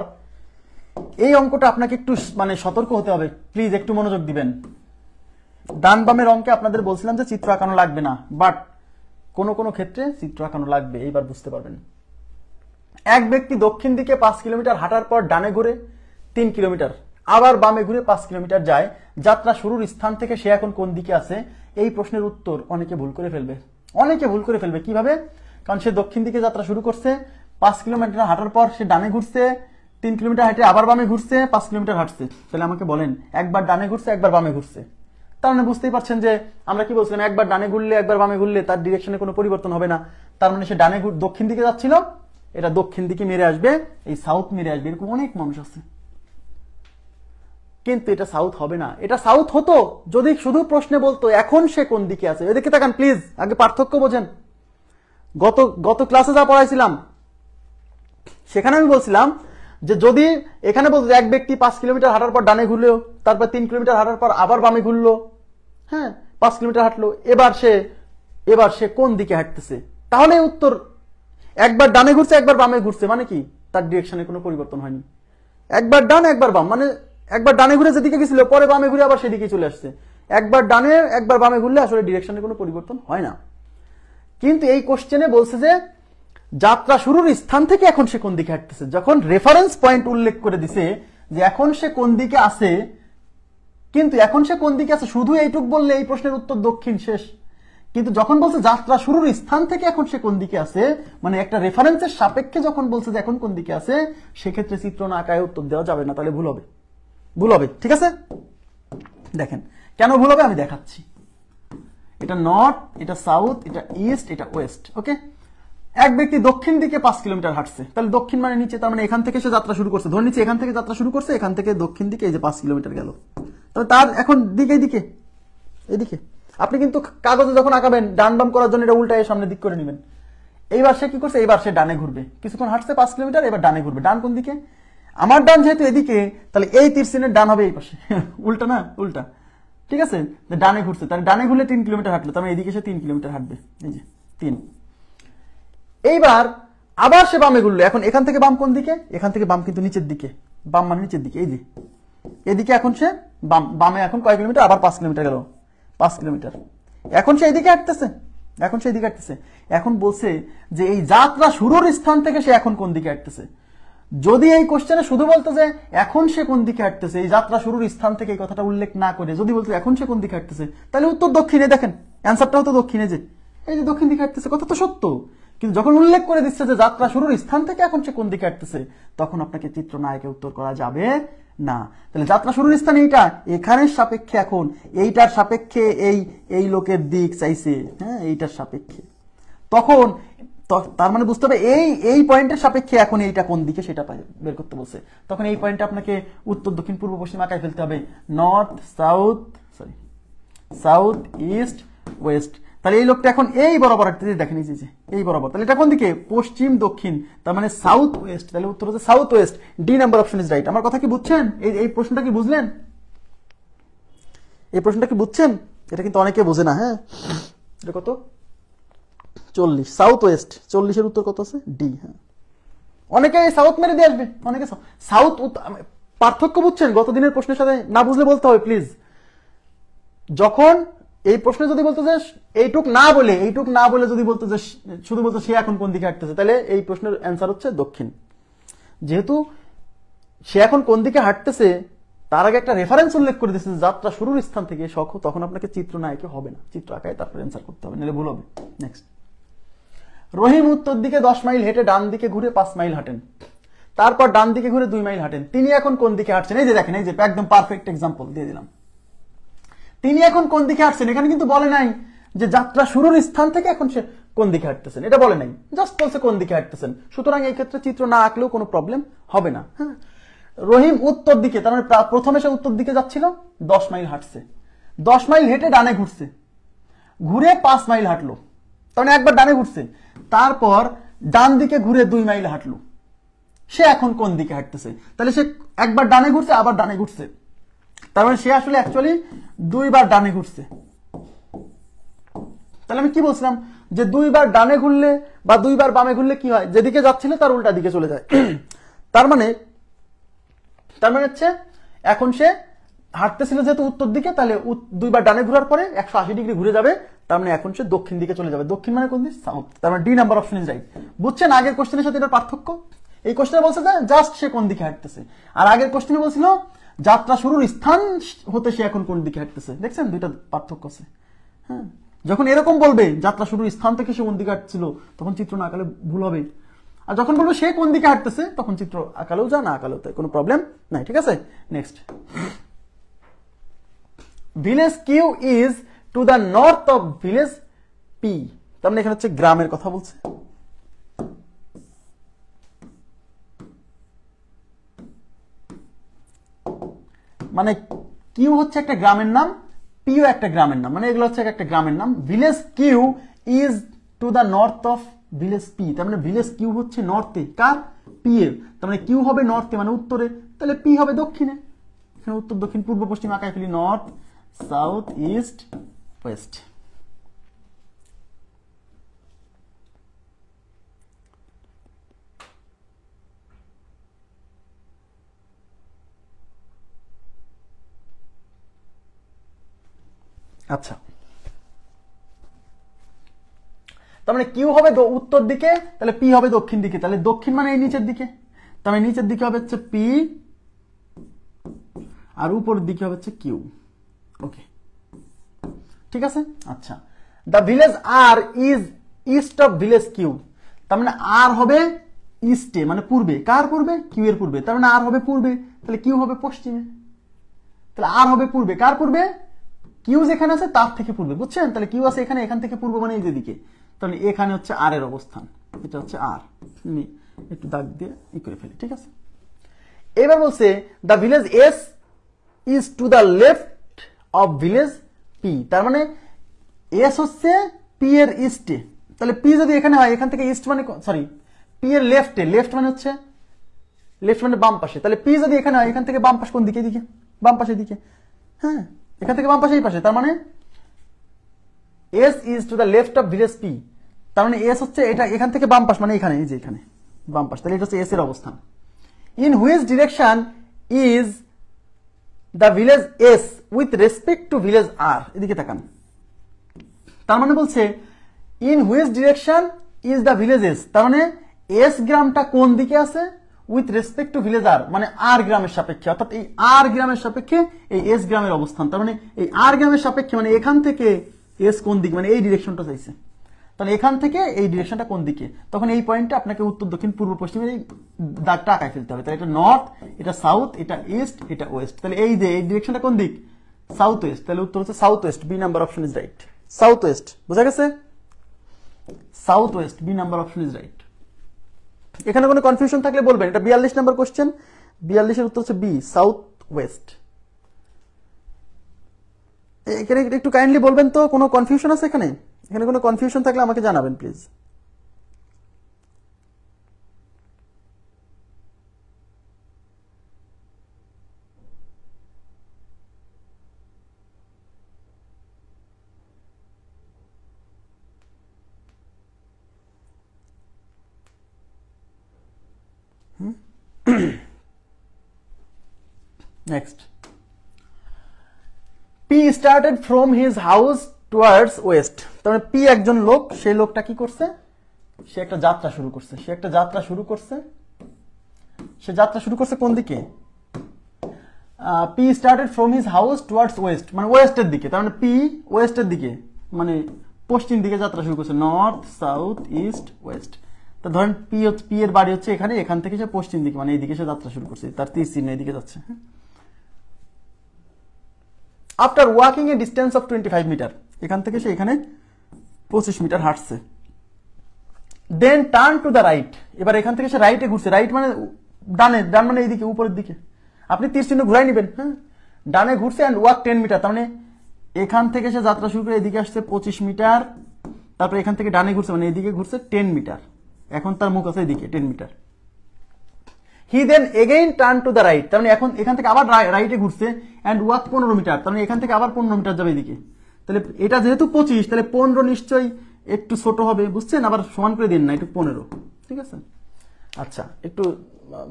এই অঙ্কটা আপনাকে একটু মানে সতর্ক হতে হবে, প্লিজ একটু মনোযোগ দিবেন। ডান বামের অঙ্কে আপনাদের বলছিলাম যে চিত্র আঁকানো লাগবে না, বাট কোনো কোনো ক্ষেত্রে চিত্র আঁকানো লাগবে, এইবার বুঝতে পারবেন। এক ব্যক্তি দক্ষিণ দিকে 5 কিলোমিটার হাঁটার পর ডানে ঘুরে 3 কিলোমিটার, আবার বামে ঘুরে 5 কিলোমিটার যায়। যাত্রা শুরুর স্থান থেকে সে এখন কোন দিকে আছে? এই প্রশ্নের উত্তর অনেকে ভুল করে ফেলবে, অনেকে ভুল করে ফেলবে। কিভাবে? কারণ সে দক্ষিণ দিকে যাত্রা শুরু করছে, 5 কিলোমিটার হাঁটার পর সে ডানে ঘুরছে, 3 কিলোমিটার হাঁটে আবার বামে ঘুরছে, 5 কিলোমিটার হাঁটছে। তাহলে আমাকে বলেন, একবার ডানে ঘুরছে একবার বামে ঘুরছে, তার মানে বুঝতেই পারছেন যে আমরা কি বলছিলাম, একবার ডানে ঘুরলে একবার বামে ঘুরলে তার ডিরেকশনে কোনো পরিবর্তন হবে না। তার মানে সে ডানে দক্ষিণ দিকে যাচ্ছিল, এটা দক্ষিণ দিকে মেরে আসবে, এই সাউথ মেরে আসবে। এরকম অনেক মানুষ আছে, কিন্তু এটা সাউথ হবে না। এটা সাউথ হতো যদি শুধু প্রশ্নে বলতো এখন সে কোন দিকে আছে। এদিকে তাকান প্লিজ, আগে পার্থক্য বোঝেন। গত ক্লাসে যা পড়াইছিলাম সেখানে আমি বলছিলাম যে যদি এখানে বলতো এক ব্যক্তি 5 কিলোমিটার হাঁটার পর ডানে ঘুরলো, তারপর 3 কিলোমিটার হাঁটার পর আবার বামে ঘুরলো, হ্যাঁ 5 কিলোমিটার হাঁটলো, এবার সে কোন দিকে হাঁটতেছে, তাহলে উত্তর একবার ডানে ঘুরছে একবার বামে ঘুরছে, মানে কি তার ডিরেকশনে কোনো পরিবর্তন হয়নি। একবার ডান একবার বাম, মানে একবার ডানে ঘুরে যেদিকে গেছিল পরে বামে ঘুরে আবার সেদিকে চলে আসছে। একবার ডানে একবার বামে ঘুরলে আসলে ডিরেকশনে কোনো পরিবর্তন হয় না। কিন্তু এই কোশ্চেনে বলছে যে যাত্রা শুরুর স্থান থেকে এখন সে কোন দিকে হাঁটতেছে। যখন রেফারেন্স পয়েন্ট উল্লেখ করে দিছে যে এখন সে কোন দিকে আছে, কিন্তু এখন সে কোন দিকে আছে শুধু এইটুক বললে এই প্রশ্নের উত্তর দক্ষিণ, শেষ। কিন্তু যখন বলছে যাত্রা শুরুর স্থান থেকে এখন সে কোন দিকে আছে, মানে একটা রেফারেন্সের সাপেক্ষে যখন বলছে যে এখন কোন দিকে আছে, সেক্ষেত্রে চিত্র না আঁকায় উত্তর দেওয়া যাবে না, তাহলে ভুল হবে, ভুল হবে। ঠিক আছে, দেখেন কেন ভুল হবে আমি দেখাচ্ছি। এটা নর্থ, এটা সাউথ, এটা ইস্ট, এটা ওয়েস্ট। ওকে, এক ব্যক্তি দক্ষিণ দিকে 5 কিলোমিটার হাঁটছে, তাহলে দক্ষিণ মানে নিচে, তার মানে এখান থেকে সে যাত্রা শুরু করছে। ধরে নিচ্ছে এখান থেকে যাত্রা শুরু করছে, এখান থেকে দক্ষিণ দিকে এই যে 5 কিলোমিটার গেল, তবে তার এখন দিক এইদিকে, এদিকে। আপনি কিন্তু কাগজে যখন আঁকাবেন ডান বাম করার জন্য এটা উল্টায় সামনের দিক করে নেবেন। এইবার সে কি করছে, এইবার সে ডানে ঘুরবে, কিছুক্ষণ হাঁটছে 5 কিলোমিটার, এবার ডানে ঘুরবে। ডান কোন দিকে? আমার ডান যেহেতু এদিকে, তাহলে এই তীর চিহ্নের ডান হবে এই পাশে, উল্টা না, উল্টা। ঠিক আছে, ডানে ঘুরছে, তাহলে ডানে ঘুরলে 3 কিলোমিটার হাঁটলো, তার মানে এদিকে সে 3 কিলোমিটার হাঁটবে, এই যে 3। এইবার আবার সে বামে ঘুরলো, এখন এখান থেকে বাম কোন দিকে? এখান থেকে বাম কিন্তু নিচের দিকে, বাম মানে নিচের দিকে, এই যে এদিকে। এখন সে বামে এখন কয় কিলোমিটার? আবার 5 কিলোমিটার গেল, 5 কিলোমিটার। এখন সে এইদিকে হাঁটতেছে, এখন সে এইদিকে হাঁটতেছে। এখন বলছে যে এই যাত্রা শুরুর স্থান থেকে সে এখন কোন দিকে হাঁটতেছে। যদি এই কোশ্চেনে শুধু বলতো যে এখন সে কোন দিকে হাঁটতেছে, এই যাত্রা শুরুর স্থান থেকে এই কথাটা উল্লেখ না করে যদি বলতো এখন সে কোন দিকে হাঁটতেছে, তাহলে উত্তর দক্ষিণে। দেখেন অ্যান্সারটা হতো দক্ষিণে, যে এই যে দক্ষিণ দিকে হাঁটতেছে, কথা তো সত্য। কিন্তু যখন উল্লেখ করে দিচ্ছে যে যাত্রা শুরুর স্থান থেকে এখন সে কোন দিকে হাঁটতেছে, তখন আপনাকে চিত্রনায়কে উত্তর করা যাবে না। তাহলে যাত্রা শুরুর স্থান এইটা, এখানের সাপেক্ষে এখন এইটার সাপেক্ষে এই লোকের দিক চাইছে, হ্যাঁ এইটার সাপেক্ষে, তখন তার মানে বুঝতে হবে এই পয়েন্টের সাপেক্ষে এখন এইটা কোন দিকে সেটা বের করতে বলছে। তখন এই পয়েন্টে আপনাকে উত্তর দক্ষিণ পূর্ব পশ্চিম আঁকায় ফেলতে হবে, নর্থ সাউথ ইস্ট ওয়েস্ট। তাহলে এই লোকটা এখন এই বরাবর একটা দেখেন, এই বরাবর, তাহলে এটা কোন দিকে? পশ্চিম দক্ষিণ, তার মানে সাউথ ওয়েস্ট। তাহলে উত্তর হচ্ছে south West, D number option is right. আমার কথা কি বুঝছেন? এই প্রশ্নটা কি বুঝলেন? এই প্রশ্নটা কি বুঝছেন? এটা কিন্তু অনেকে বোঝে না। হ্যাঁ, এটা কত? 40, সাউথ ওয়েস্ট। 40-এর উত্তর কত আছে? ডি। হ্যাঁ, অনেকে সাউথ মেরে দিয়ে আসবে, অনেকে সাউথ। পার্থক্য বুঝছেন? গত দিনের প্রশ্নের সাথে না বুঝলে বলতে হবে প্লিজ। যখন এই প্রশ্নে যদি বলতো যে এইটুক না বলে যদি বলতো যে শুধু বলতো সে এখন কোন দিকে হাঁটতেছে, তাহলে এই প্রশ্নের অ্যান্সার হচ্ছে দক্ষিণ। যেহেতু সে এখন কোন দিকে হাঁটতেছে তার আগে একটা রেফারেন্স উল্লেখ করে দিচ্ছে যাত্রা শুরুর স্থান থেকে শখ, তখন আপনাকে চিত্রনায়কে হবে না, চিত্র আঁকায় তারপর অ্যান্সার করতে হবে, নাহলে ভুল হবে। নেক্সট, রহিম উত্তর দিকে 10 মাইল হেঁটে ডান দিকে ঘুরে 5 মাইল হাঁটেন, তারপর ডান দিকে ঘুরে 2 মাইল হাঁটেন। তিনি এখন কোন দিকে হাঁটছেন? এই যে দেখেন, এই যে একদম পারফেক্ট এক্সাম্পল দিয়ে দিলাম। তিনি এখন কোন দিকে হাঁটছেন, এখানে কিন্তু বলে নাই যে যাত্রা শুরুর স্থান থেকে এখন সে কোন দিকে হাঁটতেছেন, এটা বলে নাই, জাস্ট বলছে কোন দিকে হাঁটতেছেন। সুতরাং এই ক্ষেত্রে চিত্র না আঁকলেও কোনো প্রবলেম হবে না। হ্যাঁ, রহিম উত্তর দিকে, তার মানে প্রথমে সে উত্তর দিকে যাচ্ছিল, 10 মাইল হাঁটছে, 10 মাইল হেঁটে ডানে ঘুরছে, ঘুরে 5 মাইল হাঁটলো, তার মানে একবার ডানে ঘুরছে, তারপর ডান দিকে ঘুরে 2 মাইল হাঁটলো। সে এখন কোন দিকে হাঁটতেছে? তাহলে সে একবার ডানে ঘুরছে আবার ডানে ঘুরছে, তার মানে সে আসলে অ্যাকচুয়ালি 2 বার ডানে ঘুরছে। তাহলে আমি কি বলছিলাম যে 2 বার ডানে ঘুরলে বা 2 বার বামে ঘুরলে কি হয়? যেদিকে যাচ্ছিল তার উল্টা দিকে চলে যায়। তার মানে হচ্ছে এখন সে হাঁটতেছিল যেহেতু উত্তর দিকে, তাহলে 2 বার ডানে ঘোরার পরে 180 ডিগ্রি ঘুরে যাবে, তার মানে এখন সে দক্ষিণ দিকে চলে যাবে। দক্ষিণ মানে কোন দিক? সাউথ। তার মানে D number option is right. বুঝছেন আগের কোশ্চেনের সাথে এটার পার্থক্য? এই কোশ্চেনে বলছে যে জাস্ট সে কোন দিকে হাঁটতেছে, আর আগের কোশ্চেনে বলছিল যাত্রা শুরুর স্থান হতে সে এখন কোন দিকে হাঁটতেছে। দেখছেন দুইটা পার্থক্য আছে। হ্যাঁ, যখন এরকম বলবে যাত্রা শুরুর স্থান থেকে সে কোন দিকে হাঁটছিল, তখন চিত্র না আঁকালে ভুল হবে। আর যখন বলবো সে কোন দিকে হাঁটতেছে, তখন চিত্র আঁকালেও যা না আঁকালেও তাই, কোনো প্রবলেম নাই। ঠিক আছে, next. Village Q is to the north of village P. তার মানে এখানে হচ্ছে গ্রামের কথা বলছে। মানে কিউ হচ্ছে একটা গ্রামের নাম, পিও একটা গ্রামের নাম, মানে এগুলো হচ্ছে একটা গ্রামের নাম। Village Q is to the north of village P. তার মানে ভিলেজ কিউ হচ্ছে নর্থে, কার? পি এর। তার মানে কিউ হবে নর্থে মানে উত্তরে, তাহলে পি হবে দক্ষিণে। এখানে উত্তর দক্ষিণ পূর্ব পশ্চিম আঁকায় ফেলি, নর্থ সাউথ ইস্ট ওয়েস্ট। আচ্ছা, তার মানে কিউ হবে উত্তর দিকে, তাহলে পি হবে দক্ষিণ দিকে। তাহলে দক্ষিণ মানে এই নিচের দিকে, তার মানে নিচের দিকে হবে হচ্ছে পি, আর উপরের দিকে হবে হচ্ছে কিউ। ওকে, ঠিক আছে। আচ্ছা, the village R is east of village Q. তার মানে আর হবে ইস্টে মানে পূর্বে, কার পূর্বে? কিউ এর পূর্বে। তার মানে আর হবে পূর্বে, তাহলে কিউ হবে পশ্চিমে। তাহলে আর হবে পূর্বে, কার পূর্বে? কিউ যেখানে আছে তার থেকে পূর্বে। বুঝছেন? তাহলে কিউ আছে এখানে, এখান থেকে পূর্ব মানে এই দিকে, তাহলে এখানে হচ্ছে আর এর অবস্থান, এটা হচ্ছে আর। আমি একটু দাগ দিয়ে ই করে ফেলি। ঠিক আছে, এবার বলছে the village S is to the left of village P. তার মানে এস হচ্ছে পি এর ইস্টে। তাহলে পি যদি এখানে হয়, এখান থেকে ইস্ট মানে সরি পি এর লেফটে, লেফট মানে হচ্ছে লেফট মানে বাম পাশে। তাহলে পি যদি এখানে হয়, এখান থেকে বাম পাশ কোন দিকে? দিকে বাম পাশের দিকে। হ্যাঁ, এখান থেকে বাম পাশে এই পাশে। তার মানে S is to the left of village P. তার মানে এস হচ্ছে এটা, এখান থেকে বাম পাশ মানে এখানে, এই যে এখানে বাম পাশ। তাহলে এটা হচ্ছে এস এর অবস্থান। In which direction is the village S with respect to village R. এদিকে তাকান। তার মানে বলছে in which direction is the village S. তার মানে এস গ্রামটা কোন দিকে আছে with respect to village R, মানে আর গ্রামের সাপেক্ষে, অর্থাৎ এই আর গ্রামের সাপেক্ষে এই এস গ্রামের অবস্থান। তার মানে এই আর গ্রামের সাপেক্ষে মানে এখান থেকে এস কোন দিকে, মানে এই ডিরেকশনটা চাইছে। তাহলে এখান থেকে এই ডিরেকশনটা কোন দিকে, তখন এই পয়েন্টটা আপনাকে উত্তর দক্ষিণ পূর্ব পশ্চিমে এই দাগটা আঁকায় ফেলতে হবে। তাহলে এটা নর্থ, এটা সাউথ, এটা ইস্ট, এটা ওয়েস্ট। তাহলে এই যে এই ডিরেকশনটা কোন দিক? South west. তাহলে উত্তর হচ্ছে south west, B number option is right. South west, বোঝা গেছে? South west, B number option is right. এখানে কোনো কনফিউশন থাকলে বলবেন। এটা 42 নাম্বার কোশ্চেন, 42 এর উত্তর হচ্ছে বি, সাউথ ওয়েস্ট। এখানে একটু কাইন্ডলি বলবেন তো কোনো কনফিউশন আছে এখানে? এখানে কোনো কনফিউশন থাকলে আমাকে জানাবেন please. Next, P started from his house towards West. তার মানে পি একজন লোক, সেই লোকটা কি করছে? সে একটা যাত্রা শুরু করছে। সে একটা যাত্রা শুরু করছে। সে যাত্রা শুরু করছে কোন দিকে? P started from his house towards West, মানে ওয়েস্টের দিকে। তার মানে পি ওয়েস্টের দিকে মানে পশ্চিম দিকে যাত্রা শুরু করছে, নর্থ সাউথ ইস্ট ওয়েস্ট। তো ধরেন পি হচ্ছে, পি এর বাড়ি হচ্ছে এখানে, এখান থেকে সে পশ্চিম দিকে মানে এইদিকে সে যাত্রা শুরু করছে, তার তীর চিহ্ন এইদিকে যাচ্ছে। After walking a distance of 25 meter, এখান থেকে সে এখানে 25 মিটার হাঁটছে। Then turn to the right, এবার এখান থেকে সে রাইটে ঘুরছে। রাইট মানে ডানে, ডান মানে এইদিকে উপরের দিকে। আপনি তীর চিহ্ন ঘুরাই নেবেন। হ্যাঁ, ডানে ঘুরছে অ্যান্ড ওয়াক 10 মিটার। তার মানে এখান থেকে সে যাত্রা শুরু করে এদিকে আসছে 25 মিটার, তারপরে এখান থেকে ডানে ঘুরছে মানে এদিকে ঘুরছে 10 মিটার। এখন তার মুখ আছে এদিকে 10 meter. He then again turn to the right, তার মানে এখন এখান থেকে আবার রাইটে ঘুরছে অ্যান্ড ওয়াক 15 মিটার। তার মানে এখান থেকে আবার 15 মিটার যাবে এদিকে। তাহলে এটা যেহেতু 25, তাহলে 15 নিশ্চয়ই একটু ছোট হবে, বুঝছেন? আবার সমান করে দিন না, একটু 15, ঠিক আছে? আচ্ছা, একটু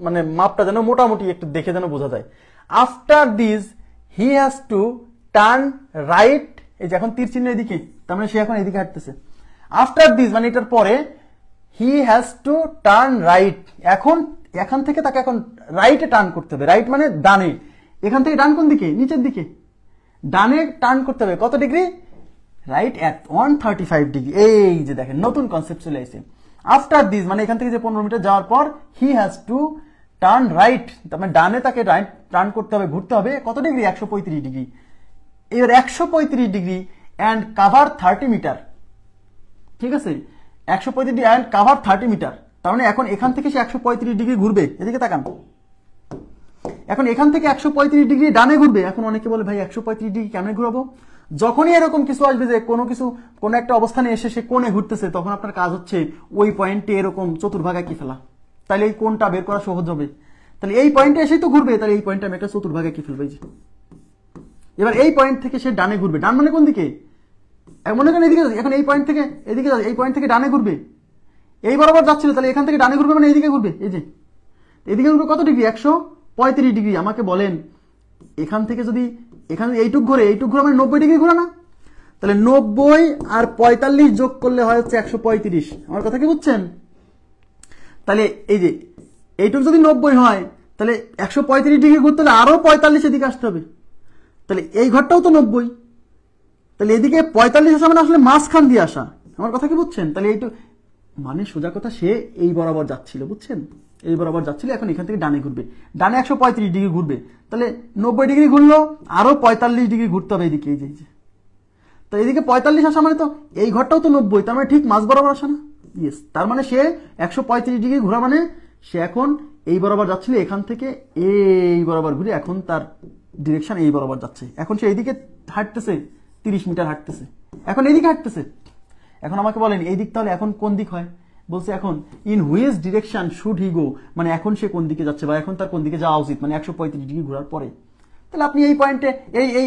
মানে মাপটা যেন মোটামুটি একটু দেখে যেন বোঝা যায়। After this he has to turn right, এই যে এখন তীর চিহ্ন এদিকে তার মানে সে এখন এদিকে হাঁটতেছে। আফটার দিস মানে এটার পরে he has to turn right, এখন এখান থেকে তাকে এখন রাইটে টার্ন করতে হবে। রাইট মানে ডানে, এখান থেকে ডান কোন দিকে, নিচের দিকে, ডানে টার্ন করতে হবে কত ডিগ্রি, রাইট অ্যাট 135 ডিগ্রি। এই যে দেখেন নতুন কনসেপ্ট চলে আসছে। আফটার দিস মানে এখান থেকে যে 15 মিটার যাওয়ার পর he has to turn right, তার মানে ডানে তাকে রাইট টার্ন করতে হবে, ঘুরতে হবে কত ডিগ্রি, 135 ডিগ্রি। এবার 135 ডিগ্রি অ্যান্ড কাভার 30 মিটার, ঠিক আছে, 135 ডিগ্রি অ্যান্ড কাভার 30 মিটার। তার মানে এখন এখান থেকে সে 135 ডিগ্রি ঘুরবে, এদিকে তাকান, এখন এখান থেকে 135 ডিগ্রি ডানে ঘুরবে। এখন অনেকে বলে ভাই 135 ডিগ্রি কেমনে ঘুরাবো? যখনই এরকম কিছু আসবে যে কোনো একটা অবস্থানে এসে সে কোণে ঘুরতেছে, তখন আপনার কাজ হচ্ছে ওই পয়েন্টে এরকম চতুর্ভাগ আঁকি ফেলা, তাহলে এই কোণটা বের করা সহজ হবে। তাহলে এই পয়েন্টে এসেই তো ঘুরবে, তাহলে এই পয়েন্টে আমি একটা চতুর্ভাগ আঁকি ফেলবো। এবার এই পয়েন্ট থেকে সে ডানে ঘুরবে, ডান মানে কোন দিকে, মনে করেন এদিকে, এখন এই পয়েন্ট থেকে এদিকে, এই পয়েন্ট থেকে ডানে ঘুরবে, এই বরাবর যাচ্ছিল, তাহলে এখান থেকে ডানে ঘুরবে মানে এইদিকে ঘুরবে, এই যে এদিকে ঘুরবে কত ডিগ্রি, 135 ডিগ্রি। আমাকে বলেন এখান থেকে যদি এখানে এইটুক ঘুরে মানে 90 ডিগ্রি ঘুরে না? তাহলে 90 আর 45 যোগ করলে হয় হচ্ছে 135। আমার কথা কি বুঝছেন? তাহলে এই যে এইটুক যদি 90 হয়, তাহলে 135 ডিগ্রি ঘুরতে হলে আরো 45 এদিকে আসতে হবে, তাহলে এই ঘরটাও তো 90, তাহলে এদিকে 45 আসা মানে আসলে মাঝখান দিয়ে আসা। আমার কথা কি বুঝছেন? তাহলে এইটুক মানে সোজা কথা, সে এই বরাবর যাচ্ছিল, বুঝছেন, এই বরাবর যাচ্ছিল, এখন এখান থেকে ডানে ঘুরবে, ডানে 135 ডিগ্রি ঘুরবে, তাহলে 90 ডিগ্রি ঘুরলো, আরো 45 ডিগ্রি ঘুরতে হবে এদিকে, এই যে তো এদিকে 45 আসা মানে তো এই ঘরটাও তো 90, তার মানে ঠিক মাঝ বরাবর আসা না? ইয়েস, তার মানে সে 135 ডিগ্রি ঘোরা মানে সে এখন এই বরাবর যাচ্ছিল, এখান থেকে এই বরাবর ঘুরে এখন তার ডিরেকশন এই বরাবর যাচ্ছে। এখন সে এইদিকে হাঁটতেছে, 30 মিটার হাঁটতেছে, এখন এইদিকে হাঁটতেছে। এখন আমাকে বলেন এই দিক তাহলে এখন কোন দিক হয়? বলছে এখন in which direction should he go, মানে এখন সে কোন দিকে যাচ্ছে বা এখন তার কোন দিকে যাওয়া উচিত, মানে 135 ডিগ্রি ঘোরার পরে। তাহলে আপনি এই পয়েন্টে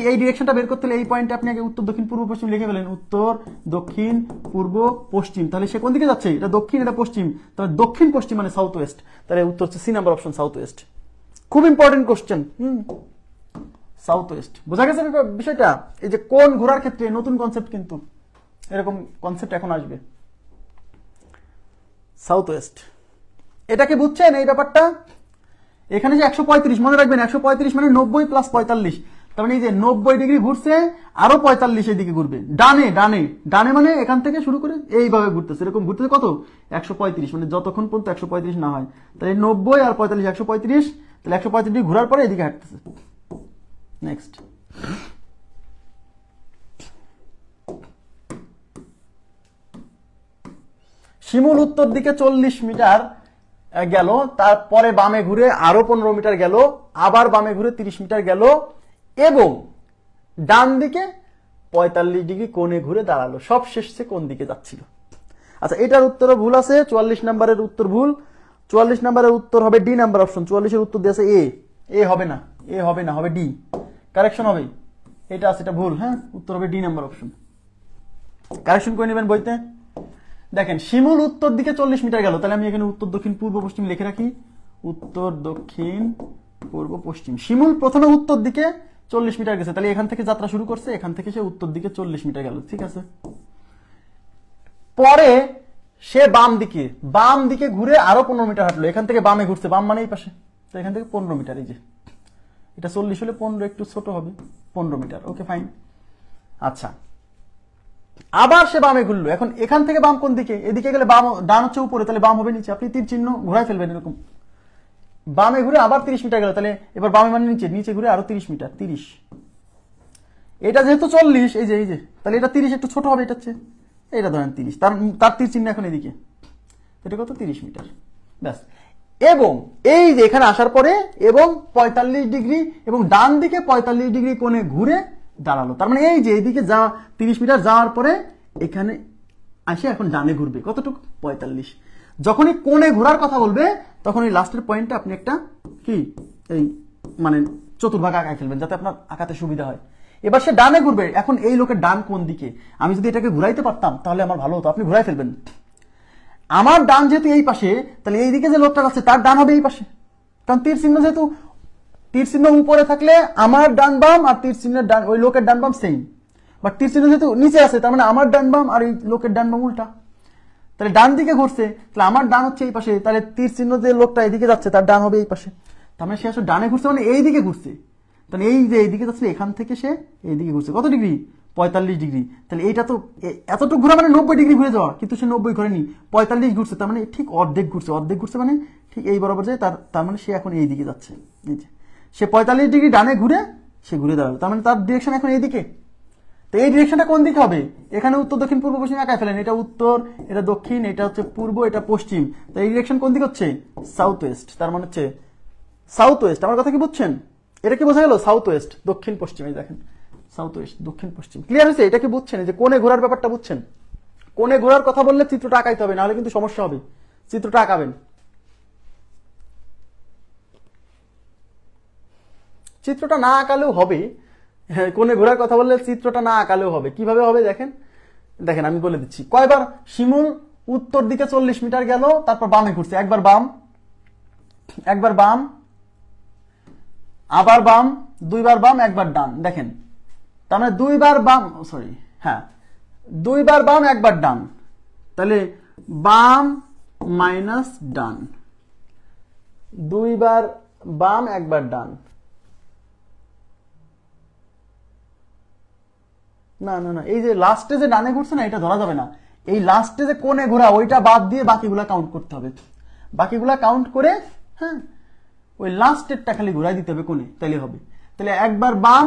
এই ডিরেকশনটা বের করতে হলে এই পয়েন্টে আপনি আগে উত্তর দক্ষিণ পূর্ব পশ্চিম লিখে ফেলেন, উত্তর দক্ষিণ পূর্ব পশ্চিম। তাহলে সে কোন দিকে যাচ্ছে, এটা দক্ষিণ এটা পশ্চিম, তাহলে দক্ষিণ পশ্চিম মানে সাউথ ওয়েস্ট। তাহলে উত্তর হচ্ছে C number option, south west. খুব ইম্পর্টেন্ট কোশ্চেন, সাউথ ওয়েস্ট। বোঝা গেছে বিষয়টা? এই যে কোন ঘোরার ক্ষেত্রে নতুন কনসেপ্ট, কিন্তু এরকম কনসেপ্ট এখন আসবে। সাউথ ওয়েস্ট, এটাকে বুঝছেন এই ব্যাপারটা? এখানে যে 135 মনে রাখবেন, 135 মানে 90 প্লাস 45, তার মানে এই যে 90 ডিগ্রি ঘুরছে, আরো 45 এদিকে ঘুরবে, ডানে ডানে ডানে মানে এখান থেকে শুরু করে এইভাবে ঘুরতেছে, এরকম ঘুরতেছে কত, 135, মানে যতক্ষণ পর্যন্ত 135 না হয়। তাহলে 90 আর 45, 135, তাহলে 135 ডিগ্রি ঘোরার পরে এদিকে হাঁটতেছে। নেক্সট, শিমুল উত্তর দিকে 40 মিটার গেল, তারপরে বামে ঘুরে আরো 15 মিটার গেল, আবার বামে ঘুরে 30 মিটার গেল এবং ডান দিকে 45 ডিগ্রি কোণে ঘুরে দাঁড়ালো। সব শেষে কোন দিকে যাচ্ছিল? আচ্ছা, এটার উত্তরও ভুল আছে, 44 নম্বরের উত্তর ভুল। 44 নম্বরের উত্তর হবে ডি নাম্বার অপশন। 44 এর উত্তর দিয়েছে এ হবে না, এ হবে না, হবে ডি। কারেকশন হবে, এটা আছে, এটা ভুল। হ্যাঁ, উত্তর হবে ডি নাম্বার অপশন। কারেকশন করে নেবেন বইতে। দেখেন শিমুল উত্তর দিকে 40 মিটার গেল, তাহলে আমি এখানে উত্তর দক্ষিণ পূর্ব পশ্চিম লিখে রাখি, উত্তর দক্ষিণ পূর্ব পশ্চিম। শিমুল প্রথমে উত্তর দিকে 40 মিটার গেছে, তাহলে এখান থেকে যাত্রা শুরু করছে, এখান থেকে সে উত্তর দিকে 40 মিটার গেল, ঠিক আছে। পরে সে বাম দিকে ঘুরে আরো 15 মিটার হাঁটলো, এখান থেকে বামে ঘুরছে, বাম মানে এই পাশে, তো এখান থেকে 15 মিটার, এই যে এটা 40 হলে 15 একটু ছোট হবে, 15 মিটার, ওকে ফাইন। আচ্ছা, আবার সে বামে ঘুরলো, এখন এখান থেকে বাম কোন দিকে, এদিকে গেলে বাম, ডান হচ্ছে উপরে, তাহলে বাম হবে নিচে, আপনি তীর চিহ্ন ঘোরায় ফেলবেন এরকম। বামে ঘুরে আবার 30 মিটার গেল, তাহলে এবার বামে মানে নিচে ঘুরে আরো 30 মিটার, 30। এটা যেহেতু 40, এই যে তাহলে এটা 30 একটু ছোট হবে, এটা হচ্ছে এটা ধরেন 30, তার তীর চিহ্ন এখন এদিকে, এটা কত, 30 মিটার, ব্যাস। এবং এই যে এখানে আসার পরে এবং 45 ডিগ্রি এবং ডান দিকে 45 ডিগ্রি কোণে ঘুরে দাঁড়ালো, তার মানে এই যে এইদিকে যা 30 মিটার যাওয়ার পরে এখানে আসে এখন ডানে ঘুরবে, কতটুকু, 45। যখনই কোণে ঘোরার কথা বলবে তখন এই লাস্টের পয়েন্টটা আপনি একটা কি এই মানে চতুর্ভাগ আঁকায় ফেলবেন, যাতে আপনার আঁকাতে সুবিধা হয়। এবার সে ডানে ঘুরবে, এখন এই লোকের ডান কোন দিকে, আমি যদি এটাকে ঘুরাইতে পারতাম তাহলে আমার ভালো হতো, আপনি ঘুরাই ফেলবেন। আমার ডান যেহেতু এই পাশে, তাহলে এই দিকে যে লোকটা আছে তার ডান হবে এই পাশে, কারণ তীর চিহ্ন যেহেতু, তীর চিহ্ন উপরে থাকলে আমার ডান বাম আর তীর চিহ্নের ডান ওই লোকের ডান বাম সেম। বাট তীর চিহ্ন যেহেতু নিচে আছে তার মানে আমার ডান বাম আর এই লোকের ডান বাম উল্টা, তাহলে ডান দিকে ঘুরছে, তাহলে আমার ডান হচ্ছে এই পাশে, তাহলে তীর চিহ্ন যে লোকটা এইদিকে যাচ্ছে তার ডান হবে এই পাশে, তার মানে সে আসলে ডানে ঘুরছে মানে এই দিকে ঘুরছে, তাহলে এই যে এইদিকে যাচ্ছে এখান থেকে সে এইদিকে ঘুরছে কত ডিগ্রি 45 ডিগ্রি, তাহলে এইটা তো এতটুকু ঘোরা মানে 90 ডিগ্রি ঘুরে যাওয়া, কিন্তু সে 90 ঘোরেনি 45 ঘুরছে, তার মানে ঠিক অর্ধেক ঘুরছে মানে ঠিক এই বরাবর যায়, তার মানে সে এখন এই দিকে যাচ্ছে, এই যে সে 45 ডিগ্রি ডানে ঘুরে সে ঘুরে দাঁড়াবে, তার মানে তার ডিরেকশন এখন এইদিকে। তো এই ডিরেকশনটা কোন দিকে হবে, এখানে উত্তর দক্ষিণ পূর্ব পশ্চিম একাই ফেলেন, এটা উত্তর এটা দক্ষিণ এটা হচ্ছে পূর্ব এটা পশ্চিম, তো এই ডিরেকশন কোন দিকে হচ্ছে সাউথ ওয়েস্ট, তার মানে হচ্ছে সাউথ ওয়েস্ট। আমার কথা কি বুঝছেন, এটা কি বোঝা গেল, সাউথ ওয়েস্ট দক্ষিণ পশ্চিম, এই দেখেন সাউথ ওয়েস্ট দক্ষিণ পশ্চিম, ক্লিয়ার হয়েছে, এটা কি বুঝছেন, যে কোণে ঘোরার ব্যাপারটা বুঝছেন, কোণে ঘোরার কথা বললে চিত্রটা আঁকাইতে হবে, নাহলে কিন্তু সমস্যা হবে, চিত্রটা আঁকাবেন, চিত্রটা না আঁকালেও হবে, কোণে ঘোরার কথা বললে চিত্রটা না আঁকালেও হবে, কিভাবে হবে দেখেন, দেখেন আমি বলে দিচ্ছি, কয়বার শিমুল উত্তর দিকে 40 মিটার গেল, তারপর বামে ঘুরছে, একবার বাম আবার বাম, দুইবার বাম একবার ডান, দেখেন তার মানে দুইবার বাম, সরি হ্যাঁ দুইবার বাম একবার ডান, তাহলে বাম মাইনাস ডান, দুইবার বাম একবার ডান, না না না এই যে লাস্টে যে ডানে ঘুরছে না এটা ধরা যাবে না, এই লাস্টে যে কোণে ঘোরা ওইটা বাদ দিয়ে বাকিগুলা কাউন্ট করতে হবে, বাকিগুলা কাউন্ট করে হ্যাঁ ওই লাস্টেরটা খালি ঘুরাই দিতে হবে কোণে, তাইলে হবে, তাহলে একবার বাম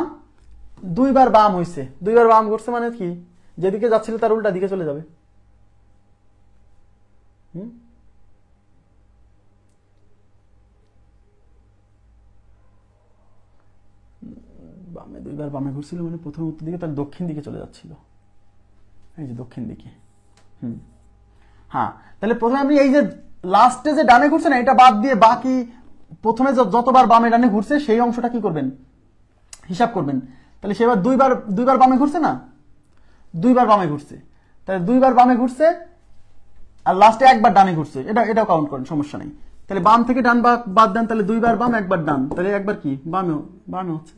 দুইবার বাম হইছে, দুইবার বাম ঘুরছে মানে কি যেদিকে যাচ্ছিল তার উল্টা দিকে চলে যাবে, বামে দুইবার বামে ঘুরছিল মানে প্রথম উত্তর দিকে তার দক্ষিণ দিকে চলে যাচ্ছিল, এই যে দক্ষিণ দিকে, হ্যাঁ তাহলে প্রথমে আপনি এই যে লাস্টে যে ডানে ঘুরছে না এটা বাদ দিয়ে বাকি প্রথমে যতবার বামে ডানে ঘুরছে সেই অংশটা কি করবেন হিসাব করবেন, তাহলে সেবার দুইবার বামে ঘুরছে না, দুইবার বামে ঘুরছে, তাহলে দুইবার বামে ঘুরছে আর লাস্টে একবার ডানে ঘুরছে, এটাও কাউন্ট করেন সমস্যা নেই, তাহলে বাম থেকে ডান বাদ দেন, তাহলে দুইবার বাম একবার ডান, তাহলে একবার কি বামে হচ্ছে,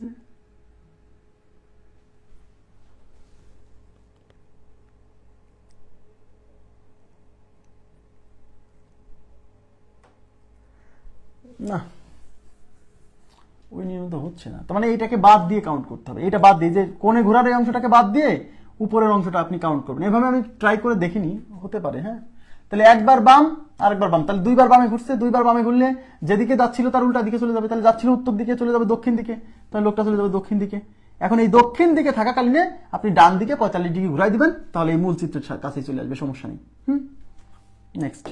না ওই নিয়ম তো হচ্ছে না, তার মানে এইটাকে বাদ দিয়ে কাউন্ট করতে হবে, এটা বাদ দিয়ে যে কোণে ঘোরার এই অংশটাকে বাদ দিয়ে উপরের অংশটা আপনি কাউন্ট করবেন, এভাবে আমি ট্রাই করে দেখিনি, হতে পারে হ্যাঁ, তাহলে একবার বাম আরেকবার বাম, তাহলে দুইবার বামে ঘুরছে, দুইবার বামে ঘুরলে যেদিকে যাচ্ছিল তার উল্টা দিকে চলে যাবে, তাহলে যাচ্ছিল উত্তর দিকে চলে যাবে দক্ষিণ দিকে, তাহলে লোকটা চলে যাবে দক্ষিণ দিকে, এখন এই দক্ষিণ দিকে থাকাকালীনে আপনি ডান দিকে 45 ডিগ্রি ঘুরাই দিবেন, তাহলে এই মূল চিত্রের কাছে চলে আসবে, সমস্যা নেই। Next,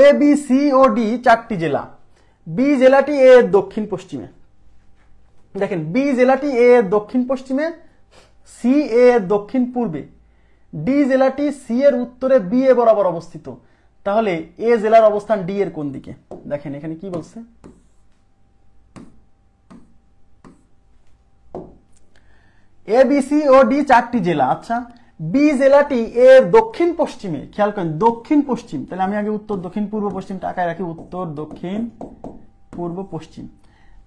A B C O D 4টি জেলা, বি জেলাটি এ এর দক্ষিণ পশ্চিমে, দেখেন বি জেলাটি এ এর দক্ষিণ পশ্চিমে, সি এ এর দক্ষিণ পূর্বে, ডি জেলাটি সি এর উত্তরে বি এ বরাবর অবস্থিত, তাহলে এ জেলার অবস্থান ডি এর কোন দিকে, দেখেন এখানে কি বলছে, A B C O D 4টি জেলা, আচ্ছা বি জেলাটি এর দক্ষিণ পশ্চিমে, খেয়াল করেন দক্ষিণ পশ্চিম, তাহলে আমি আগে উত্তর দক্ষিণ পূর্ব পশ্চিম টাকায় রাখি, উত্তর দক্ষিণ পূর্ব পশ্চিম,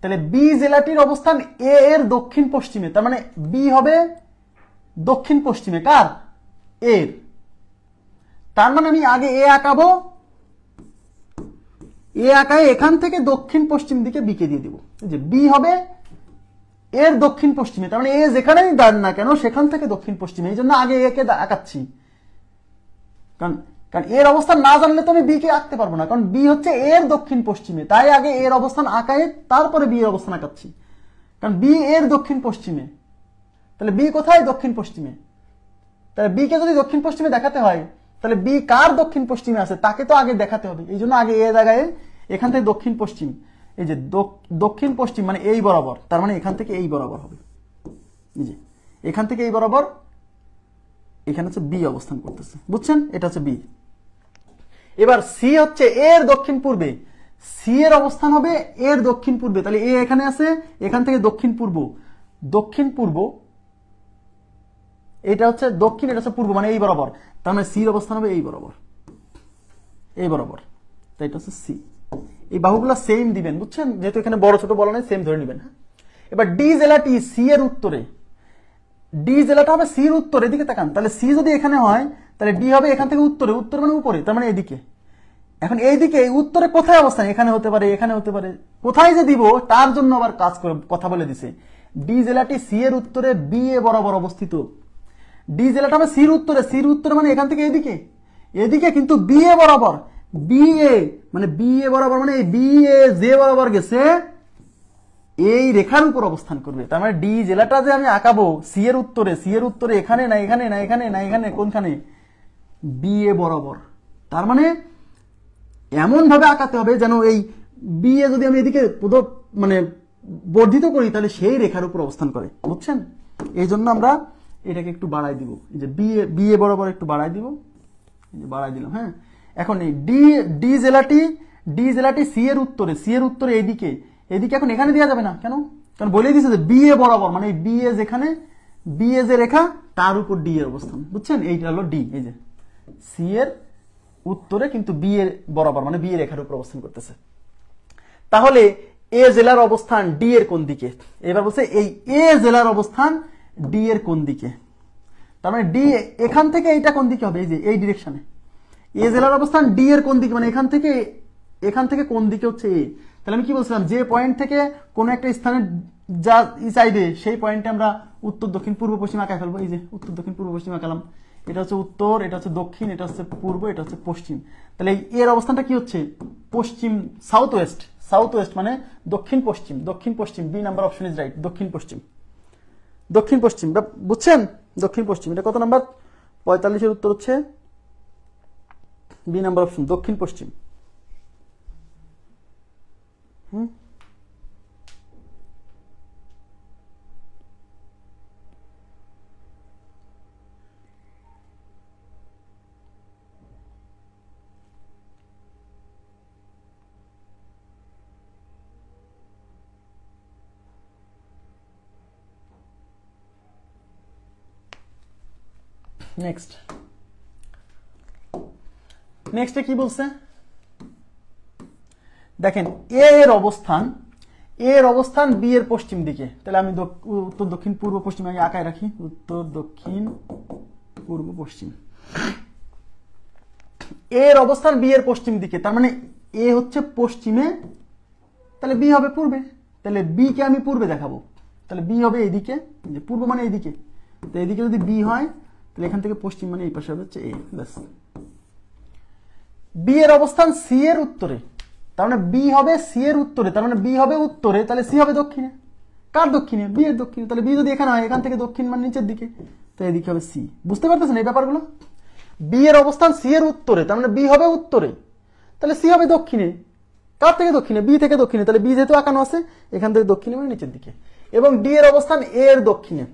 তাহলে বি জেলাটির অবস্থান এ এর দক্ষিণ পশ্চিমে, তার মানে বি হবে দক্ষিণ পশ্চিমে কার এর, তার মানে আমি আগে এ আঁকাবো, এ আঁকায় এখান থেকে দক্ষিণ পশ্চিম দিকে বিকে দিয়ে দিব, যে বি হবে এর দক্ষিণ পশ্চিমে, তার মানে এ যেখানেই দাঁড় না কেন সেখান থেকে দক্ষিণ পশ্চিমে, এই জন্য আগে এ কে আঁকাচ্ছি, কারণ এর অবস্থান না জানলে তো আমি বি কে আঁকতে পারবো না, কারণ বি হচ্ছে এর দক্ষিণ পশ্চিমে, তাই আগে এর অবস্থান আঁকায় তারপরে বি এর অবস্থান আঁকাচ্ছি, কারণ বি এর দক্ষিণ পশ্চিমে, তাহলে বি কোথায় দক্ষিণ পশ্চিমে, তাহলে বি কে যদি দক্ষিণ পশ্চিমে দেখাতে হয় তাহলে বি কার দক্ষিণ পশ্চিমে আছে তাকে তো আগে দেখাতে হবে, এই জন্য আগে এ জায়গায় এখান থেকে দক্ষিণ পশ্চিম, এই যে দক্ষিণ পশ্চিম মানে এই বরাবর, তার মানে এখান থেকে এই বরাবর হবে, এই যে এখান থেকে এই বরাবর, এখানে হচ্ছে বি অবস্থান করতেছে, বুঝছেন, এটা হচ্ছে বি। এবার সি হচ্ছে এর দক্ষিণ পূর্বে, সি এর অবস্থান হবে এর দক্ষিণ পূর্বে, তাহলে এ এখানে আছে, এখান থেকে দক্ষিণ পূর্ব, দক্ষিণ পূর্ব এটা হচ্ছে দক্ষিণ, এটা হচ্ছে পূর্ব মানে এই বরাবর, তার মানে সির অবস্থান হবে এই বরাবর, এই বরাবর, তাই এটা হচ্ছে সি, এই বাহুগুলো সেম দিবেন, বুঝছেন, যেহেতু এখানে বড় ছোট বলা নাই সেম ধরে নেবেন। এবার ডি জেলাটি সি এর উত্তরে, ডি জেলাটা হবে সির উত্তর, এদিকে তাকান, তাহলে সি যদি এখানে হয় তাহলে ডি হবে এখান থেকে উত্তরে, উত্তর মানে উপরে, তার মানে এদিকে। এখন এইদিকে উত্তরে কোথায় অবস্থান, এখানে হতে পারে, এখানে হতে পারে, কোথায় যে দিব তার জন্য আবার কাজ করে কথা বলে দিছে। ডি জেলাটি সি এর উত্তরে বি এ বরাবর অবস্থিত। ডি জেলাটা হবে সির উত্তরে, সির উত্তরে মানে এখান থেকে এদিকে, এদিকে কিন্তু বি এ বরাবর, বি এ মানে বি এ বরাবর মানে এই বি এ যে বরাবর গেছে এই রেখার উপর অবস্থান করবে। তার মানে ডি জেলাটা যে আমি আঁকাবো সি এর উত্তরে, সি এর উত্তরে এখানে না এখানে না এখানে না এখানে, কোনখানে, বি এ বরাবর। তার মানে এমন ভাবে আঁকাতে হবে যেন এই বি এ যদি আমি এদিকে মানে বর্ধিত করি তাহলে সেই রেখার উপর অবস্থান করে, বুঝছেন? এই জন্য আমরা এটাকে একটু বাড়াই দিব, এই যে বি এ বরাবর একটু বাড়াই দিব, এই যে বাড়াই দিলাম। হ্যাঁ, এখন এই ডি জেলাটি সি এর উত্তরে, সি এর উত্তরে এইদিকে, এদিকে এখন এখানে দেওয়া যাবে না, কেন? কারণ বলেই দিয়েছে যে বি এ বরাবর মানে বি এ যেখানে, বি এ যে রেখা তার উপর ডি এর অবস্থান, বুঝছেন? এইটা হলো ডি, এই যে সি এর উত্তরে কিন্তু বি এর বরাবর মানে বি এর রেখার উপর অবস্থান করতেছে। তাহলে এ জেলার অবস্থান ডি এর কোন দিকে? এবার বলছে এই এ জেলার অবস্থান ডি এর কোন দিকে, তার মানে ডি এখান থেকে এইটা কোন দিকে হবে, এই যে এই ডিরেকশনে এ জেলার অবস্থান ডি এর কোন দিকে, মানে এখান থেকে কোন দিকে হচ্ছে এ। তাহলে আমি কি বলছিলাম, যে পয়েন্ট থেকে কোন একটা স্থানে যা চাইবে সেই পয়েন্টে আমরা উত্তর দক্ষিণ পূর্ব পশ্চিম আঁকায় ফেলবো। এই যে উত্তর দক্ষিণ পূর্ব পশ্চিম আঁকালাম, এটা হচ্ছে উত্তর, এটা হচ্ছে দক্ষিণ, এটা হচ্ছে পূর্ব, এটা হচ্ছে পশ্চিম। তাহলে এর অবস্থানটা কি হচ্ছে, পশ্চিম, সাউথ ওয়েস্ট, সাউথ ওয়েস্ট মানে দক্ষিণ পশ্চিম, দক্ষিণ পশ্চিম, B number option is right, দক্ষিণ পশ্চিম, দক্ষিণ পশ্চিম, বুঝছেন? দক্ষিণ পশ্চিম, এটা কত নাম্বার? 45-এর উত্তর হচ্ছে বি নাম্বার অপশন, দক্ষিণ পশ্চিম। নেক্সটে কি বলছে দেখেন, এর অবস্থান বি এর পশ্চিম দিকে। তাহলে আমি উত্তর দক্ষিণ পূর্ব পশ্চিম আগে আঁকায় রাখি, উত্তর দক্ষিণ পূর্ব পশ্চিম। এর অবস্থান বি এর পশ্চিম দিকে, তার মানে এ হচ্ছে পশ্চিমে, তাহলে বি হবে পূর্বে। তাহলে বি কে আমি পূর্বে দেখাবো, তাহলে বি হবে এইদিকে, পূর্ব মানে এইদিকে। তো এইদিকে যদি বি হয় তাহলে এখান থেকে পশ্চিম মানে এই পাশে হচ্ছে এ, ব্যাস। বি এর অবস্থান সি এর উত্তরে, তার মানে বি হবে সি এর উত্তরে, তার মানে বি হবে উত্তরে, তাহলে সি হবে দক্ষিণে। কার দক্ষিণে? বি এর দক্ষিণে। তাহলে বি যদি এখানে হয়, এখান থেকে দক্ষিণ মানে নিচের দিকে, তো এদিকে হবে সি। বুঝতে পারতেছেন এই ব্যাপারগুলো? বি এর অবস্থান সি এর উত্তরে, তার মানে বি হবে উত্তরে, তাহলে সি হবে দক্ষিণে। কার থেকে দক্ষিণে? বি থেকে দক্ষিণে, তাহলে বি যেহেতু আঁকানো আছে এখান থেকে দক্ষিণে মানে নিচের দিকে। এবং ডি এর অবস্থান এর দক্ষিণে,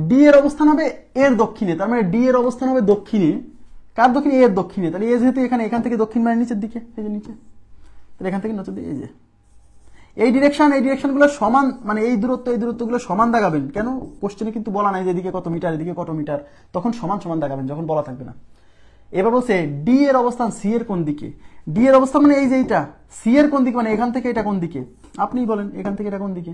ডি এর অবস্থান হবে এর দক্ষিণে, তার মানে ডি এর অবস্থান হবে দক্ষিণে। কার দক্ষিণে? এর দক্ষিণে। তাহলে এ যেহেতু এখানে, এখান থেকে দক্ষিণ মানে নিচের দিকে, এই যে নিচে, তাহলে এখান থেকে নিচের দিকে, এই যে এই ডিরেকশনগুলো সমান, মানে এই দূরত্বগুলো সমান দেখাবেন। কেন? কোশ্চেনে কিন্তু বলা নাই যে এদিকে কত মিটার এদিকে কত মিটার, তখন সমান সমান দেখাবেন যখন বলা থাকবে না। এবার বলছে ডি এর অবস্থান সি এর কোন দিকে। ডি এর অবস্থান মানে এই যে এইটা, সি এর কোন দিকে মানে এখান থেকে এটা কোন দিকে, আপনিই বলেন এখান থেকে এটা কোন দিকে,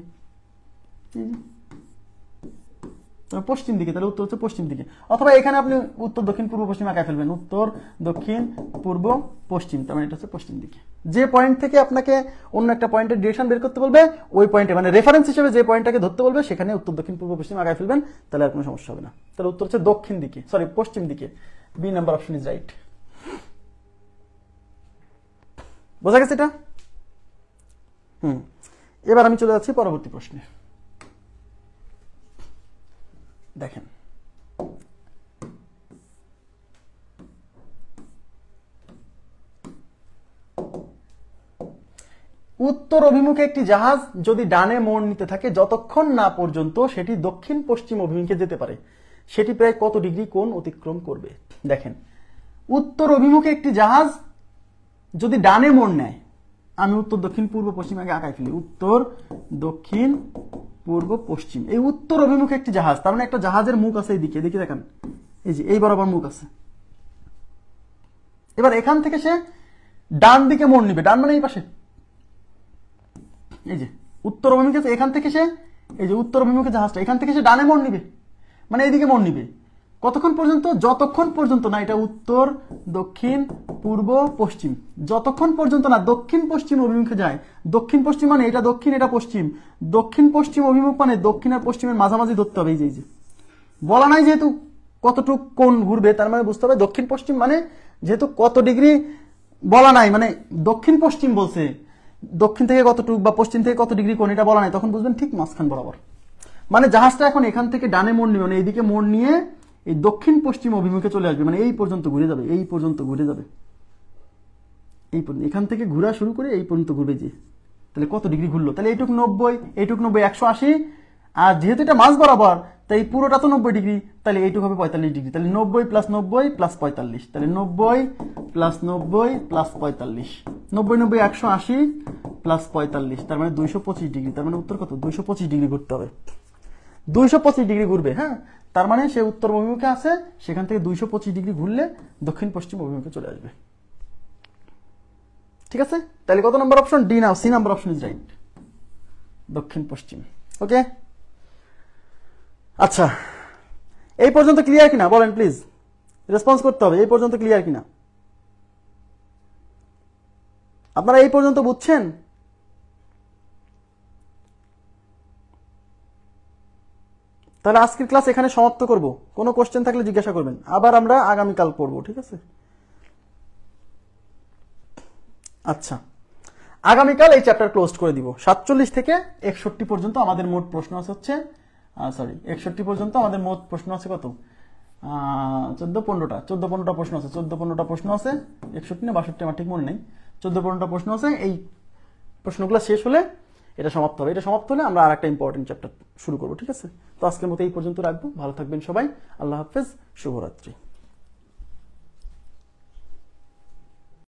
পশ্চিম দিকে। তাহলে উত্তর হচ্ছে পশ্চিম দিকে। অথবা এখানে আপনি উত্তর দক্ষিণ পূর্ব পশ্চিম আঁকায় ফেলবেন, উত্তর দক্ষিণ পূর্ব পশ্চিম, তার মানে এটা হচ্ছে পশ্চিম দিকে। যে পয়েন্ট থেকে আপনাকে অন্য একটা পয়েন্টের ডিরেকশন বের করতে বলবে, ওই পয়েন্টে মানে রেফারেন্স হিসেবে যে পয়েন্টটাকে ধরতে বলবে সেখানে উত্তর দক্ষিণ পূর্ব পশ্চিম আঁকায় ফেলবেন, তাহলে আর কোনো সমস্যা হবে না। তাহলে উত্তর হচ্ছে দক্ষিণ দিকে, সরি পশ্চিম দিকে, B number option is right. বোঝা গেছে এটা? এবার আমি চলে যাচ্ছি পরবর্তী প্রশ্নে। দেখেন, উত্তর অভিমুখে একটি জাহাজ যদি ডানে মোড় নিতে থাকে যতক্ষণ না পর্যন্ত সেটি দক্ষিণ পশ্চিম অভিমুখে যেতে পারে, সেটি প্রায় কত ডিগ্রি কোণ অতিক্রম করবে? দেখেন, উত্তর অভিমুখে একটি জাহাজ যদি ডানে মোড় নেয়, আমি উত্তর দক্ষিণ পূর্ব পশ্চিম আগে আঁকায় ফেলি, উত্তর দক্ষিণ পূর্ব পশ্চিম। এই উত্তর অভিমুখে একটি জাহাজ, তার মানে একটা জাহাজের মুখ আছে এইদিকে, দেখি দেখেন, এই যে এই বরাবর মুখ আছে। এবার এখান থেকে সে ডান দিকে মোড় নিবে, ডান মানে এই পাশে, এই যে উত্তর অভিমুখে, এখান থেকে সে এই যে উত্তর অভিমুখে জাহাজটা, এখান থেকে সে ডানে মোড় নিবে, মানে এইদিকে মোড় নিবে। কতক্ষণ পর্যন্ত? যতক্ষণ পর্যন্ত না এটা উত্তর, দক্ষিণ, পূর্ব, পশ্চিম, যতক্ষণ পর্যন্ত না দক্ষিণ পশ্চিম অভিমুখে যায়। দক্ষিণ পশ্চিম মানে এটা দক্ষিণ, এটা পশ্চিম। দক্ষিণ পশ্চিম অভিমুখ মানে দক্ষিণ আর পশ্চিমের মাঝামাঝি ধরতে হবে। এই যে বলা নাই যেহেতু কতটুক কোণ ঘুরবে, তার মানে বুঝতে হবে দক্ষিণ পশ্চিম মানে যেহেতু কত ডিগ্রি বলা নাই, মানে দক্ষিণ পশ্চিম বলছে, দক্ষিণ থেকে কতটুক বা পশ্চিম থেকে কত ডিগ্রি কোণ এটা বলা নাই, তখন বুঝবেন ঠিক মাঝখান বরাবর। মানে জাহাজটা এখন এখান থেকে ডানে মোড় নিবে, মানে এইদিকে মোড় নিয়ে এই দক্ষিণ পশ্চিম অভিমুখে চলে আসবে, মানে এই পর্যন্ত ঘুরে যাবে, এই পর্যন্ত ঘুরে যাবে, এই পর্যন্ত এখান থেকে ঘোরা শুরু করে এই পর্যন্ত ঘুরবে। যে তাহলে কত ডিগ্রি ঘুরলো? তাহলে এইটুক 90, এইটুক 90, 180, আর যেহেতু এটা মাঝ বরাবর তাই পুরোটা তো 90 ডিগ্রি, তাহলে এইটুক হবে 45 ডিগ্রি। তাহলে 90 + 90 + 45, তাহলে 90 + 90 + 45, 90 90 180 + 45, তার মানে 225 ডিগ্রি। তার মানে উত্তর কত? 225 ডিগ্রি ঘুরতে হবে, 225 ডিগ্রি ঘুরবে। হ্যাঁ, তার মানে সে উত্তর অভিমুখে আছে, সেখান থেকে 225 ডিগ্রি ঘুরলে দক্ষিণ পশ্চিম অভিমুখে চলে আসবে। ঠিক আছে, তাহলে কত number option? D now, C number option is right, দক্ষিণ পশ্চিম। ওকে, আচ্ছা এই পর্যন্ত ক্লিয়ার কিনা বলেন প্লিজ, রেসপন্স করতে হবে। এই পর্যন্ত ক্লিয়ার কিনা? আপনারা এই পর্যন্ত বুঝছেন? তাহলে আজকের ক্লাস এখানে সমাপ্ত করব। কোনো কোশ্চেন থাকলে জিজ্ঞাসা করবেন, আবার আমরা আগামীকাল পড়বো। ঠিক আছে, আচ্ছা আগামীকাল এই চ্যাপ্টার ক্লোজ করে দিব। 47 থেকে 61 পর্যন্ত আমাদের মোট প্রশ্ন আছে হচ্ছে 61 পর্যন্ত আমাদের মোট প্রশ্ন আছে কত? 14-15টা প্রশ্ন আছে, 14-15টা প্রশ্ন আছে। 61 না 62 আমার ঠিক মনে নেই, 14-15টা প্রশ্ন আছে। এই প্রশ্নগুলো শেষ হলে এটা সমাপ্ত হবে। এটা সমাপ্ত হলে আমরা আর একটা ইম্পর্টেন্ট চ্যাপ্টার শুরু করবো। ঠিক আছে, তো আজকের মতো এই পর্যন্ত রাখবো। ভালো থাকবেন সবাই, আল্লাহ হাফেজ, শুভরাত্রি।